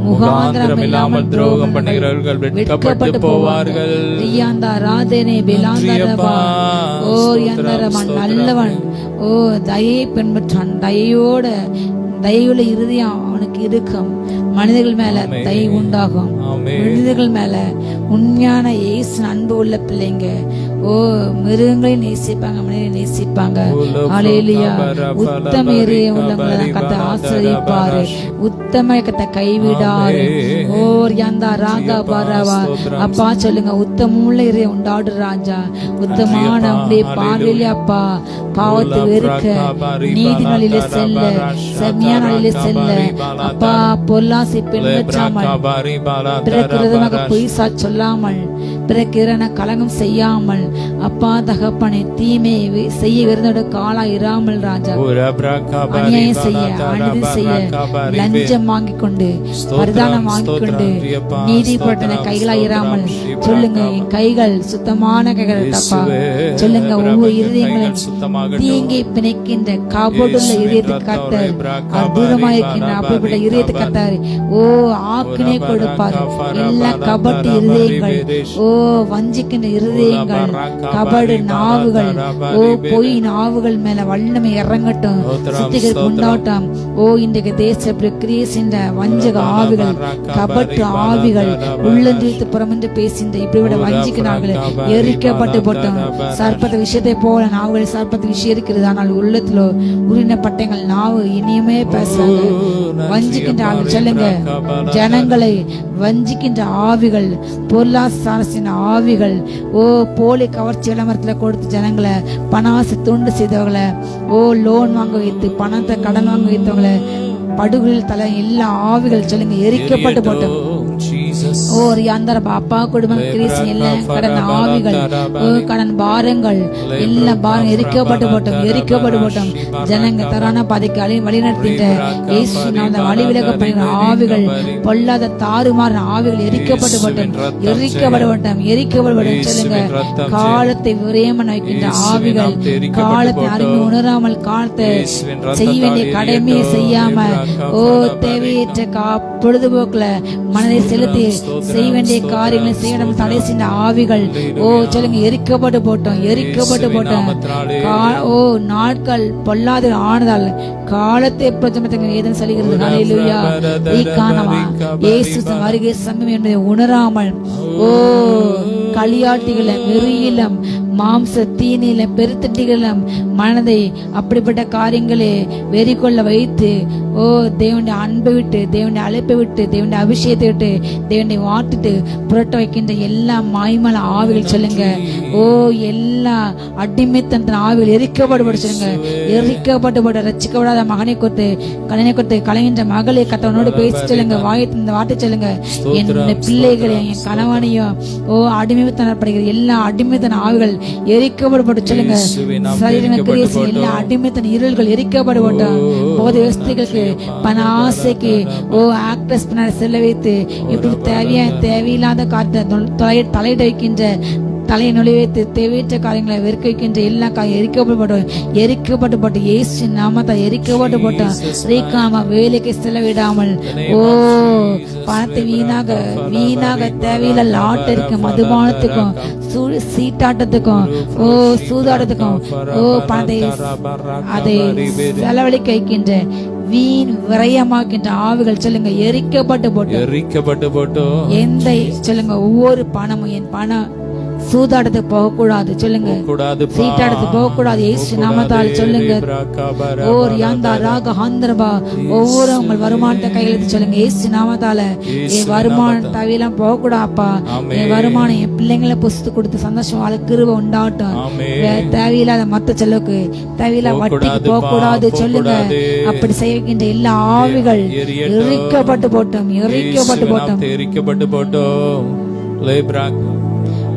முகாந்திரம் இல்லாமல் துரோகம் பண்ணுகிறவர்கள் வெட்கப்பட்டு போவார்கள். ரியாந்தா ராதேனே பெலாந்தரவா ஓ யந்தரவன் நல்லவன் ஓ தயை பின்பற்றான். தயையோட தயவுள்ள இருதயம் அவனுக்கு இருக்கும். மனிதர்கள் மேல தயை உண்டாகும். மனிதர்கள் மேல உண்மையான இயேசு அன்பு உள்ள பிள்ளைங்க ஓ மிருகங்களையும் நேசிப்பாங்க, மனிதனை நேசிப்பாங்க. ஹல்லேலூயா. உத்தம இதயம் உள்ளவங்களை கர்த்தர் ஆசீர்வதிப்பாரு. உத்தம கர்த்தர் கைவிடாரு. ஓர் யந்தா ராகா பரவா அப்பா சொல்லுங்க. உத்தமுள்ள இதயம் உண்டாடு ராஜா. உத்தமான உங்களுடைய பார்வையிலே அப்பா பாவத்தை வெறுக்க, நீதி நாளிலே செல்ல, செம்மையான நாளிலே செல்ல அப்பா பொல்லாசை பின்பற்றாமல் பிறகு பொய் சொல்லாமல் பிறக்கிற கலங்கம் செய்யாமல் அப்பா தகப்பனை தீமை செய்ய விருந்தோட காலா இராமல் ராஜா அநியாயம் செய்ய அநீதி செய்ய லஞ்சம் வாங்கிக் கொண்டு பரிதானம் வாங்கிக் கொண்டு நீதிப்பட்டன கைகளா இராமல் சொல்லுங்க என் கைகள் சுத்தமான கைகள் தப்பா சொல்லுங்க ஒவ்வொரு இருதயங்களும் தீங்கை பிணைக்கின்ற கபடுள்ள இதயத்தை கர்த்தர் அற்புதமாயிருக்கின்ற அப்படிப்பட்ட இதயத்தை கர்த்தர் ஓ ஆக்கினை கொடுப்பார் எல்லா கபட்டு இருதயங்கள் ஓ வஞ்சிக்கின்ற இருதயங்கள் கபடு நாவுகள் ஓ பொய் நாவுகள் மேல வல்லமை இறங்கட்டும் சுத்திகரிப்பு உண்டாட்டம் ஓ இன்றைக்கு தேச கிரியேசின்ற வஞ்சக ஆவிகள் கபட்டு ஆவிகள் உள்ளந்திரித்து புறமென்று பேசின்ற இப்படிவிட வஞ்சிக்கிறார்கள் எரிக்கப்பட்டு போட்டோம் சர்ப்பத்த விஷயத்தை போல நாவுகள் சர்ப்பத்த விஷயம் இருக்கிறது ஆனால் உள்ளத்திலோ உரின பட்டங்கள் நாவு இனியுமே பேசுறாங்க வஞ்சிக்கின்ற ஆவிகள் சொல்லுங்க ஜனங்களை வஞ்சிக்கின்ற ஆவிகள் பொருளாதாரத்தின் ஆவிகள் ஓ போலி கவர்ச்சி விளம்பரத்துல கொடுத்து ஜனங்களை பணாசு துண்டு செய்தவங்களை ஓ லோன் வாங்க வைத்து பணத்தை கடன் வாங்க வைத்தவங்களை படுகொலில் தலை எல்லா ஆவிகள் சொல்லுங்க எரிக்கப்பட்டு போட்டோம் ஓ அந்த அப்பா குடும்பம் கிரீசன் எல்லாம் கடன் ஆவிகள் கடன் பாரங்கள் எல்லா பாரம் எரிக்கப்பட்டு போட்டோம் ஜனங்க தரான பாதைக்கு வழிநடத்தின்ற வழி விலகப்படுகிற ஆவிகள் பொல்லாத தாறுமாறு ஆவிகள் எரிக்கப்பட்டு போட்டோம் சொல்லுங்க காலத்தை விரயமன் வைக்கின்ற ஆவிகள் காலத்தை அறிவு உணராமல் காலத்தை செய்ய வேண்டிய கடமையை செய்யாம ஓ தேவையற்ற பொழுதுபோக்குல மனதை செலுத்தி செய்ய வேண்டிய காரியங்களை செய்யணும் தடை செய்த ஆவிகள் ஓ சொல்லுங்க எரிக்கப்பட்டு போட்டோம் ஓ நாட்கள் பொல்லாத ஆனதால் காலத்தை பிரச்சனை ஏதன் சொல்லுகிறது ஹல்லேலூயா ஈகானமா இயேசு வருகை சமயம் என்பதை உணராமல் ஓ களியாட்டிகளும் வெறியிலும் மாம்ச தீனில பெருத்தட்டிகளும் மனதை அப்படிப்பட்ட காரியங்களே வெறி கொள்ள வைத்து ஓ தேவனுடைய அன்பை விட்டு தேவனுடைய அழைப்பை விட்டு தேவனுடைய அபிஷேகத்தை விட்டு தேவனுடைய வாட்டுட்டு புரட்ட வைக்கின்ற எல்லா மாய்மல ஆவிகள் சொல்லுங்க ஓ எல்லா அடிமைத்தன ஆவிகள் எரிக்கப்பட்டு சொல்லுங்க எரிக்கப்பட்டு ரசிக்கப்படாத மகனை கொடுத்து கலைஞனை கொடுத்து கலைஞன்ற மகளை கத்தவனோடு பேசி சொல்லுங்க இந்த வார்த்தை சொல்லுங்க என்னுடைய பிள்ளைகளை என் கணவனையும் ஓ அடிமைத்தனப்படுகிற எல்லா அடிமைத்தன ஆவிகள் எரிக்கப்பட்டு சொல்லுங்க எல்லா அடிமைத்தன இருள்கள் எரிக்கப்பட்டு போதை வசதிகளுக்கு பண ஆசைக்கு ஓ ஆக்ட்ரஸ் செல்ல வைத்து இப்படி தேவையில்லாத காரியத்தை தலையிட வைக்கின்ற தலையை நுழைவைத்து தேவையற்ற காரியங்களை வெறுக்க வைக்கின்ற எல்லா எரிக்கப்பட்டு இயேசு நாமத்தை எரிக்கப்பட்டு போட்டோம் வேலைக்கு செலவிடாமல் ஓ பணத்தை வீணாக தேவையில்ல லாட்டரிக்கும் மதுபானத்துக்கும் சீட்டாட்டத்துக்கும் ஓ சூதாட்டத்துக்கும் ஓ பணத்தை அதை செலவழிக்க வைக்கின்ற வீண் விரயமாக்கின்ற ஆவிகள் சொல்லுங்க எரிக்கப்பட்டு போட்டோம் எந்த சொல்லுங்க ஒவ்வொரு பணமும் என் பணம் சூதாட்டத்துக்கு போக கூடாது சொல்லுங்க சீட்டாட்டத்துக்கு போக கூடாது இயேசு நாமத்தால் சொல்லுங்க ஓர் யாந்தா ராக ஹந்தரபா ஒவ்வொரு உங்கள் வருமானத்தை கையெழுத்து சொல்லுங்க இயேசு நாமத்தால என் வருமானம் தவிலாம் போக கூடாப்பா என் வருமானம் என் பிள்ளைங்களை புஸ்து கொடுத்து சந்தோஷம் வாழ கிருபை உண்டாட்டும் தேவையில்லாத மத்த செலவுக்கு தேவையில்லாத வட்டிக்கு போக கூடாது சொல்லுங்க அப்படி செய்கின்ற எல்லா ஆவிகள் எரிக்கப்பட்டு போட்டோம்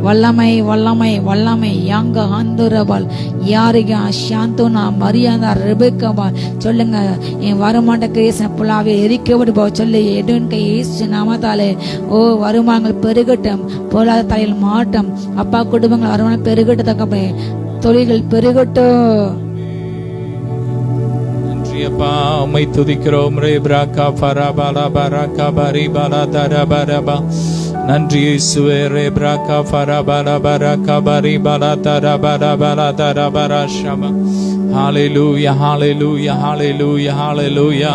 வல்லமை யங்க ஹந்துரபால் யாரிகா சாந்தோனா மரியாதா ரெபெக்காபால் சொல்லுங்க என் வருமாட்ட கிரேசன் புலாவே எரிக்கப்பட்டு போ சொல்லு எடுன் கை இயேசு நாமத்தாலே ஓ வருமானங்கள் பெருகட்டும் பொருளாதார தலையில் மாட்டம் அப்பா குடும்பங்கள் வருமானம் பெருகட்டும் தக்கப்பே தொழில்கள் பெருகட்டும்
அப்பா உம்மை துதிக்கிறோம் ரே பிரகா ஃபரபாலா பரகா பரி பாலா தரபரபா நன்றி இயேசுவே ரே பிரகா ஃபரபாலா பரகா பரி பாலா தரபரபலா தரபரா ஷபா ஹalleluya ஹalleluya ஹalleluya ஹalleluya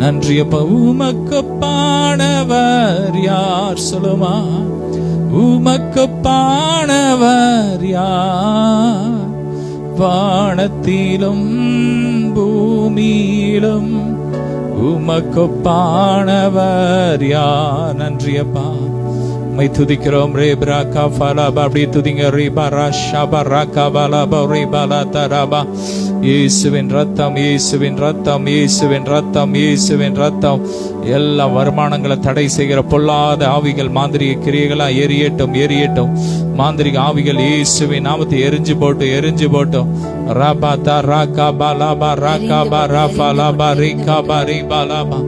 நன்றி அப்பா உமக்கு பாடவர் யார் சொல்லுமா உமக்கு பாடவர் யார் வானத்திலும் பூமியிலும் உமக்கொப்பானவர் யார் நன்றி அப்பா உம்மை துதிக்கிறோம் ரே பிரகா ஃபலபா அப்படி துதிங்க ரே பரஷா பரகா பலபா ரே பலா தரபா இயேசுவின் ரத்தம் இயேசுவின் ரத்தம் இயேசுவின் ரத்தம் இயேசுவின் ரத்தம் எல்லா வருமானங்களை தடை செய்கிற பொல்லாத ஆவிகள் மாந்திரிக கிரியைகளா எரியட்டும் எரியட்டும். மாந்திரிக ஆவிகள் இயேசுவின் நாமத்தை எரிஞ்சு போட்டோம். ராபாதா ராகாபா லாபா ராகாபா ராபா லாபா ரீகாபா ரீபா லாபா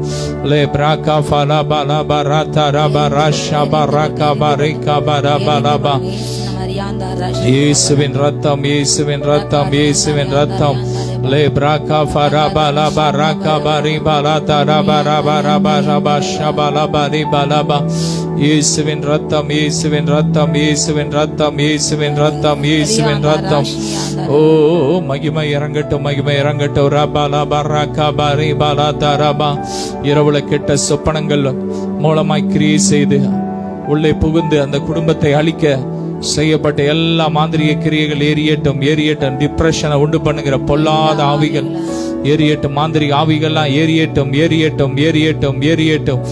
லே பிராகா ஃபலாபா லாபா ராதா ராபா ராஷாபா ராகாபா ரீகாபா ராபா லாபா. இயேசுவின் ரத்தம், இயேசுவின் ரத்தம், இயேசுவின் ரத்தம். லே பிராகா ஃபராபா லாபா ராகாபா ரீபா லாதா ராபா ராபா ராபா ராபா ஷபா லாபா ரீபா லாபா. இயேசுவின் ரத்தம், இயேசுவின் ரத்தம், இயேசுவின் ரத்தம், இயேசுவின் ரத்தம், இயேசுவின் ரத்தம். ஓ மகிமை இறங்கட்டும், மகிமை இறங்கட்டும். ராபா லாபா ராகாபா ரீபா லாதா ராபா. இரவுல கெட்ட சொப்பனங்கள் மூலமாய் கிரியை செய்து உள்ளே புகுந்து அந்த குடும்பத்தை அழிக்க செய்யப்பட்ட எல்லா மாந்திரிக கிரியைகள் எரியட்டும் எரியட்டும். டிப்ரெஷனை உண்டு பண்ணுகிற பொல்லாத ஆவிகள் எரியட்டும். மாந்திரிக ஆவிகள்லாம் எரியட்டும் எரியட்டும் எரியட்டும் எரியட்டும்.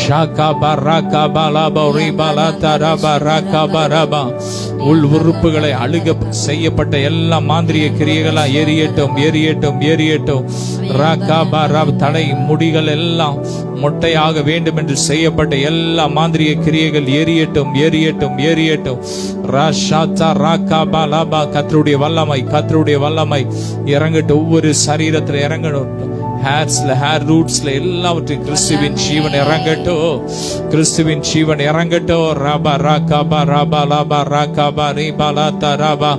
ஷாகாபா ராகாபா லாபா ரீபா லாதா ராபா ராகாபா ராபா. உள் உறுப்புகளை அழுக செய்யப்பட்ட எல்லா மாந்திரிக கிரியைகளா எரியட்டும் எரியட்டும் எரியட்டும். ராகாபா ராப். தடை முடிகள் எல்லாம் மொட்டையாக வேண்டும் என்று செய்யப்பட்ட எல்லா மாந்திரிக கிரியைகள் எரியட்டும் எரியட்டும் எரியட்டும். ராஷாத்தா ராகாபா லாபா. கர்த்தருடைய வல்லமை, கர்த்தருடைய வல்லமை இறங்கட்டும். ஒவ்வொரு சரீரத்துல இறங்கணும். ஹேர்ஸ்ல, ஹேர் ரூட்ஸ்ல எல்லாவற்றையும் கிறிஸ்துவின் ஜீவன் இறங்கட்டும், கிறிஸ்துவின் ஜீவன் இறங்கட்டும். ராபா ராகாபா ராபா லாபா ராகாபா ரீபா லாதா ராபா.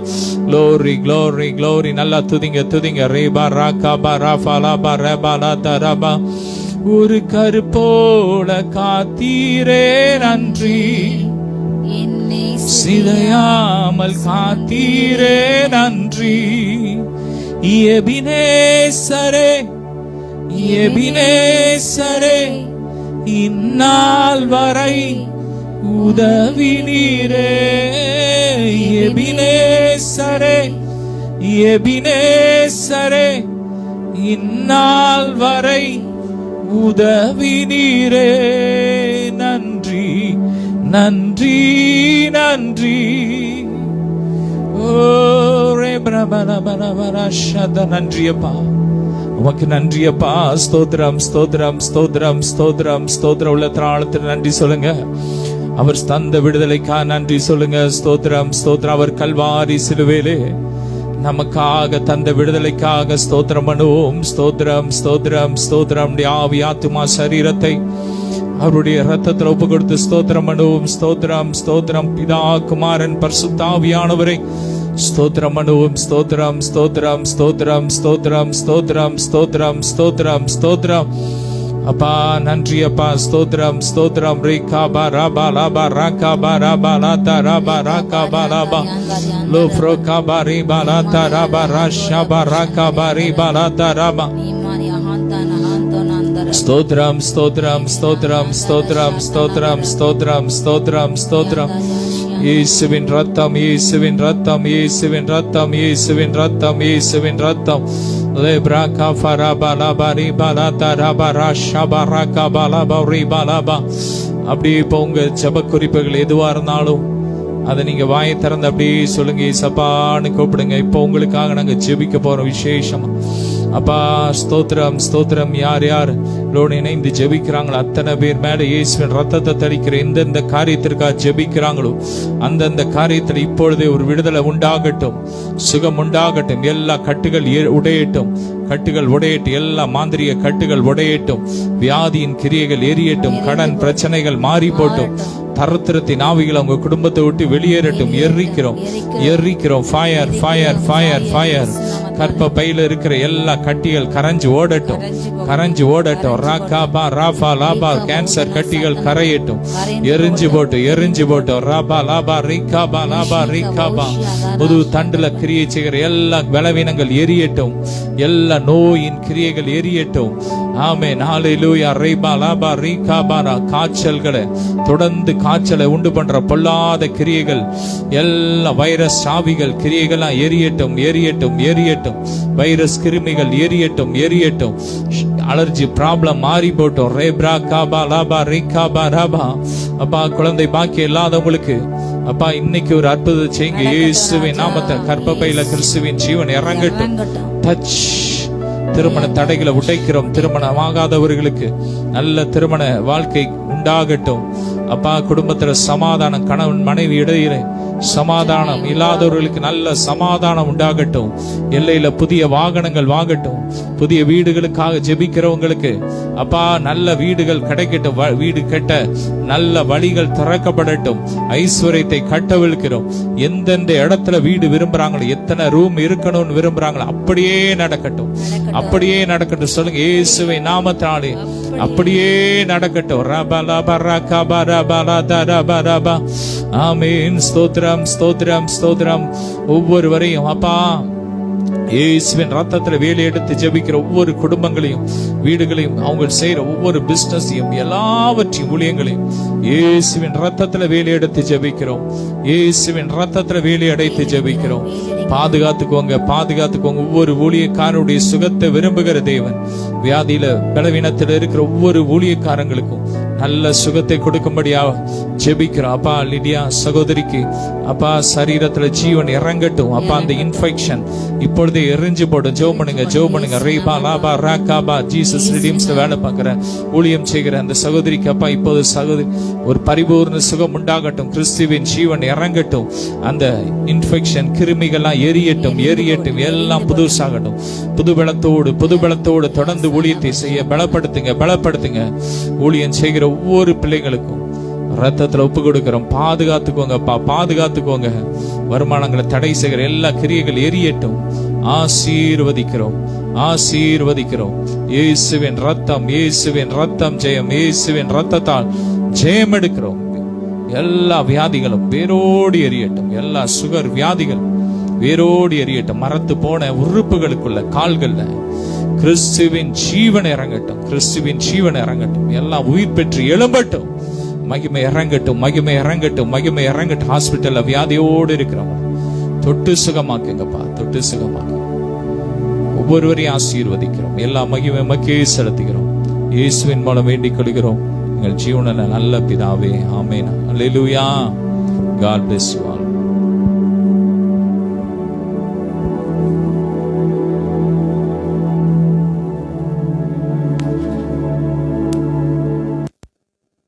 Glory glory glory. நல்லா துதிங்க துதிங்க. ரீபா ராகாபா ராபா லாபா ரபா லாதா ராபா. ஒரு கருப்போல காத்தீரே நன்றி, சிதையாமல் காத்தீரே நன்றி. எபினேசரே எபினேசரே, இந்நாள் வரை உதவி நீரே. எபினேசரே எபினேசரே, இந்நாள் வரை உதவி நீரே. நன்றி நன்றி நன்றி. ஓ ரே பிரபலபலபரஷத. நன்றியப்பா, உமக்கு நன்றியப்பா. ஸ்தோத்திரம் ஸ்தோத்திரம் ஸ்தோத்திரம் ஸ்தோத்திரம் ஸ்தோத்திரம். உள்ள திராளத்தில் நன்றி சொல்லுங்க. அவர் தந்த விடுதலைக்கா நன்றி சொல்லுங்க. ஸ்தோத்திரம் ஸ்தோத்திரம். அவர் கல்வாரி சிலுவையிலே நமக்காக தந்த விடுதலைக்காக ஸ்தோத்திரம் பண்ணுவோம். ஸ்தோத்திரம் ஸ்தோத்திரம் ஸ்தோத்திரம். ஆவி ஆத்துமா சரீரத்தை அவருடைய ரத்தத்தில் ஒப்பு கொடுத்து ஸ்தோத்திரம் பண்ணுவோம். ஸ்தோத்திரம் ஸ்தோத்திரம். பிதா குமாரன் பரிசுத்த ஆவியானவரை ஸ்தோத்திரம் பண்ணுவோம். ஸ்தோத்திரம் ஸ்தோத்திரம் ஸ்தோத்திரம் ஸ்தோத்திரம் ஸ்தோத்திரம் ஸ்தோத்திரம் ஸ்தோத்திரம் ஸ்தோத்திரம். அப்பா நன்றி அப்பா. ஸ்தோத்திரம் ஸ்தோத்திரம். ரீகாபா ராபா லாபா ராகாபா ராபா லாதா ராபா ராகாபா லாபா. லோ ஃப்ரோகாபா ரீபா லாதா ராபா ராஷாபா ராகாபா ரீபா லாதா ராபா. ஸ்தோத்திரம் ஸ்தோத்திரம் ஸ்தோத்திரம் ஸ்தோத்திரம் ஸ்தோத்திரம் ஸ்தோத்திரம் ஸ்தோத்திரம் ஸ்தோத்திரம். இயேசுவின் ரத்தம், இயேசுவின் ரத்தம், இயேசுவின் ரத்தம், இயேசுவின் ரத்தம், இயேசுவின் ரத்தம். லேப்ராகா ஃபராபா லாபா ரீபா லாதா ராபா ராஷாபா ராகாபா லாபா ரீபா லாபா. அப்படி இப்போ உங்க ஜெப குறிப்புகள் எதுவா இருந்தாலும் அதை நீங்க வாயை திறந்து அப்படியே சொல்லுங்க. ஏசப்பான்னு கூப்பிடுங்க. இப்போ உங்களுக்காக நாங்க ஜெபிக்க போறோம் விசேஷமா. அப்பா ஸ்தோத்திரம் ஸ்தோத்திரம். யார் யார் இணைந்து ஜெபிக்கிறாங்களோ அத்தனை பேர் மேல இயேசுவின் ரத்தத்தை தெளிக்கிற எந்தெந்த காரியத்திற்காக ஜெபிக்கிறாங்களோ அந்தந்த காரியத்தில் இப்பொழுதே ஒரு விடுதலை உண்டாகட்டும், சுகம் உண்டாகட்டும். எல்லா கட்டுகள் உடையட்டும், கட்டுகள் உடையட்டும். எல்லா மாந்திரிக கட்டுகள் உடையட்டும். வியாதியின் கிரியைகள் எரியட்டும். கடன் பிரச்சனைகள் மாறி போட்டும். தரத்திரத்தின் ஆவிகள் உங்க குடும்பத்தை விட்டு வெளியேறட்டும். எரிக்கிறோம் எரிக்கிறோம். Fire fire fire fire. கற்ப பையில இருக்கிற எல்லா கட்டிகள் கரைஞ்சு ஓடட்டும், கரைஞ்சு ஓடட்டும். ராகாபா ராபா லாபா. கேன்சர் கட்டிகள் கரையட்டும், எரிஞ்சு போட்டு எரிஞ்சு போட்டோம். ராபா லாபா ரீகாபா லாபா ரீகாபா. புது தண்டுல கிரியை செய்கிற எல்லா பலவீனங்கள் எரியட்டும், எல்லா நோயின் கிரியைகள் எரியட்டும். ஆமென். ஹல்லேலூயா. ரீபா லாபா ரீகாபா. காய்ச்சல்களை தொடர்ந்து காய்ச்சலை உண்டு பண்ற பொல்லாத கிரியைகள் எல்லா வைரஸ் ஆவிகள் கிரியைகளா எரியட்டும் எரியட்டும் எரியட்டும். வைரஸ் கிருமிகள் எரியட்டும் எரியட்டும். அலர்ஜி ப்ராப்ளம் மாறி போட்டோம். ரேப்ரா காபா லாபா ரீகாபா ராபா. அப்பா குழந்தை பாக்கி இல்லாதவங்களுக்கு அப்பா இன்னைக்கு ஒரு அற்புதத்தை செய்யுங்க. இயேசுவின் நாமத்தில் கர்ப்பப்பையில கிறிஸ்துவின் ஜீவன் இறங்கட்டும். டச் திருமண தடைகளை உடைக்கிறோம். திருமணமாகாதவர்களுக்கு நல்ல திருமண வாழ்க்கை உண்டாகட்டும். அப்பா, குடும்பத்துல சமாதானம், கணவன் மனைவி இடையிலே சமாதானம், இல்லாதவர்களுக்கு நல்ல சமாதானம் உண்டாகட்டும். எல்லையில புதிய வாகனங்கள் வாங்கட்டும். புதிய வீடுகளுக்காக ஜெபிக்கிறவங்களுக்கு அப்பா நல்ல வீடுகள் கிடைக்கட்டும். வீடு கட்ட நல்ல வழிகள் திறக்கப்படட்டும். ஐஸ்வர்யத்தை கட்டவிழ்க்கிறோம். எந்தெந்த இடத்துல வீடு விரும்புறாங்களோ, எத்தனை ரூம் இருக்கணும்னு விரும்புறாங்களோ அப்படியே நடக்கட்டும். அப்படியே நடக்கட்டும். சொல்லுங்க, இயேசுவை நாமத்தாலே அப்படியே நடக்கட்டும். ஆமென். ஸ்தோத்திரம், ஸ்தோத்திரம், ஸ்தோத்திரம். ஒவ்வொருவரையும் அப்பா இயேசுவின் ரத்தத்துல வேலை எடுத்து ஜெபிக்கிற ஒவ்வொரு குடும்பங்களையும், வீடுகளையும், அவங்க செய்யற ஒவ்வொரு பிசினஸையும், எல்லாவற்றையும், ஊழியங்களையும் இயேசுவின் ரத்தத்துல வேலை எடுத்து ஜெபிக்கிறோம். இயேசுவின் ரத்தத்துல வேலை அடைத்து ஜெபிக்கிறோம். பாதுகாத்துக்கோங்க, பாதுகாத்துக்கோங்க. ஒவ்வொரு ஊழியக்காரனுடைய சுகத்தை விரும்புகிற தேவன் வியாதியில பலவீனத்தில் இருக்கிற ஒவ்வொரு ஊழியக்காரங்களுக்கும் நல்ல சுகத்தை கொடுக்கும்படியா ஜெபிக்கிறோம். அப்பா, லிடியா சகோதரிக்கு அப்பா சரீரத்துல ஜீவன் இறங்கட்டும். அப்பா, அந்த இன்ஃபெக்ஷன் இப்பொழுதே எரிஞ்சு போடும். ஜெபம் பண்ணுங்க, ஜெபம் பண்ணுங்க. ரேபா லாபா ராகாபா ஜீசஸ் ரிடீம்ஸ்ல வேலை பார்க்கிற ஊழியம் செய்கிற அந்த சகோதரிக்கு அப்பா இப்போது சகோதரி ஒரு பரிபூர்ண சுகம் உண்டாகட்டும். கிறிஸ்துவின் ஜீவன் இறங்கட்டும். அந்த இன்ஃபெக்ஷன் கிருமிகள்லாம் எரியட்டும், எரியட்டும். எல்லாம் புதுசாகட்டும். புதுபலத்தோடு தொடர்ந்து ஊழியத்தை செய்ய பலப்படுத்துங்க, பலப்படுத்துங்க. ஊழியம் செய்கிற ஒவ்வொரு பிள்ளைகளுக்கும் ரத்தத்துல ஒப்பு கொடுக்கிறோம். பாதுகாத்துக்கோங்கப்பா, பாதுகாத்துக்கோங்க. வருமானங்களை தடை செய்கிற எல்லா கிரியைகள் எரியட்டும். ஆசீர்வதிக்கிறோம், ஆசீர்வதிக்கிறோம். இயேசுவின் ரத்தம், இயேசுவின் ரத்தம் ஜெயம். இயேசுவின் ரத்தத்தால் ஜெயம் எடுக்கிறோம். எல்லா வியாதிகளும் வேரோடு எரியட்டும். எல்லா சுகர் வியாதிகள் வேரோடு எரியட்டும். மரத்து போன உறுப்புகளுக்குள்ள கால்கள்ல கிறிஸ்துவின் ஜீவன் இறங்கட்டும். கிறிஸ்துவின் ஜீவன் இறங்கட்டும். எல்லாம் உயிர் பெற்று எழும்பட்டும். மகிமை இறங்கட்டும், மகிமை இறங்கட்டும், மகிமை இறங்கட்டும். ஹாஸ்பிட்டல்ல வியாதியோடு இருக்கிறவங்க தொட்டு சுகமாக்குங்கப்பா, தொட்டு சுகமாக்கு. ஒவ்வொருவரையும் ஆசீர்வதிக்கிறோம். எல்லா மகிமை மக்கே செலுத்துகிறோம். இயேசுவின் மூலம் வேண்டிக் கொள்கிறோம் எங்கள் ஜீவனில் நல்ல பிதாவே. ஆமென். அல்லேலூயா. God bless you.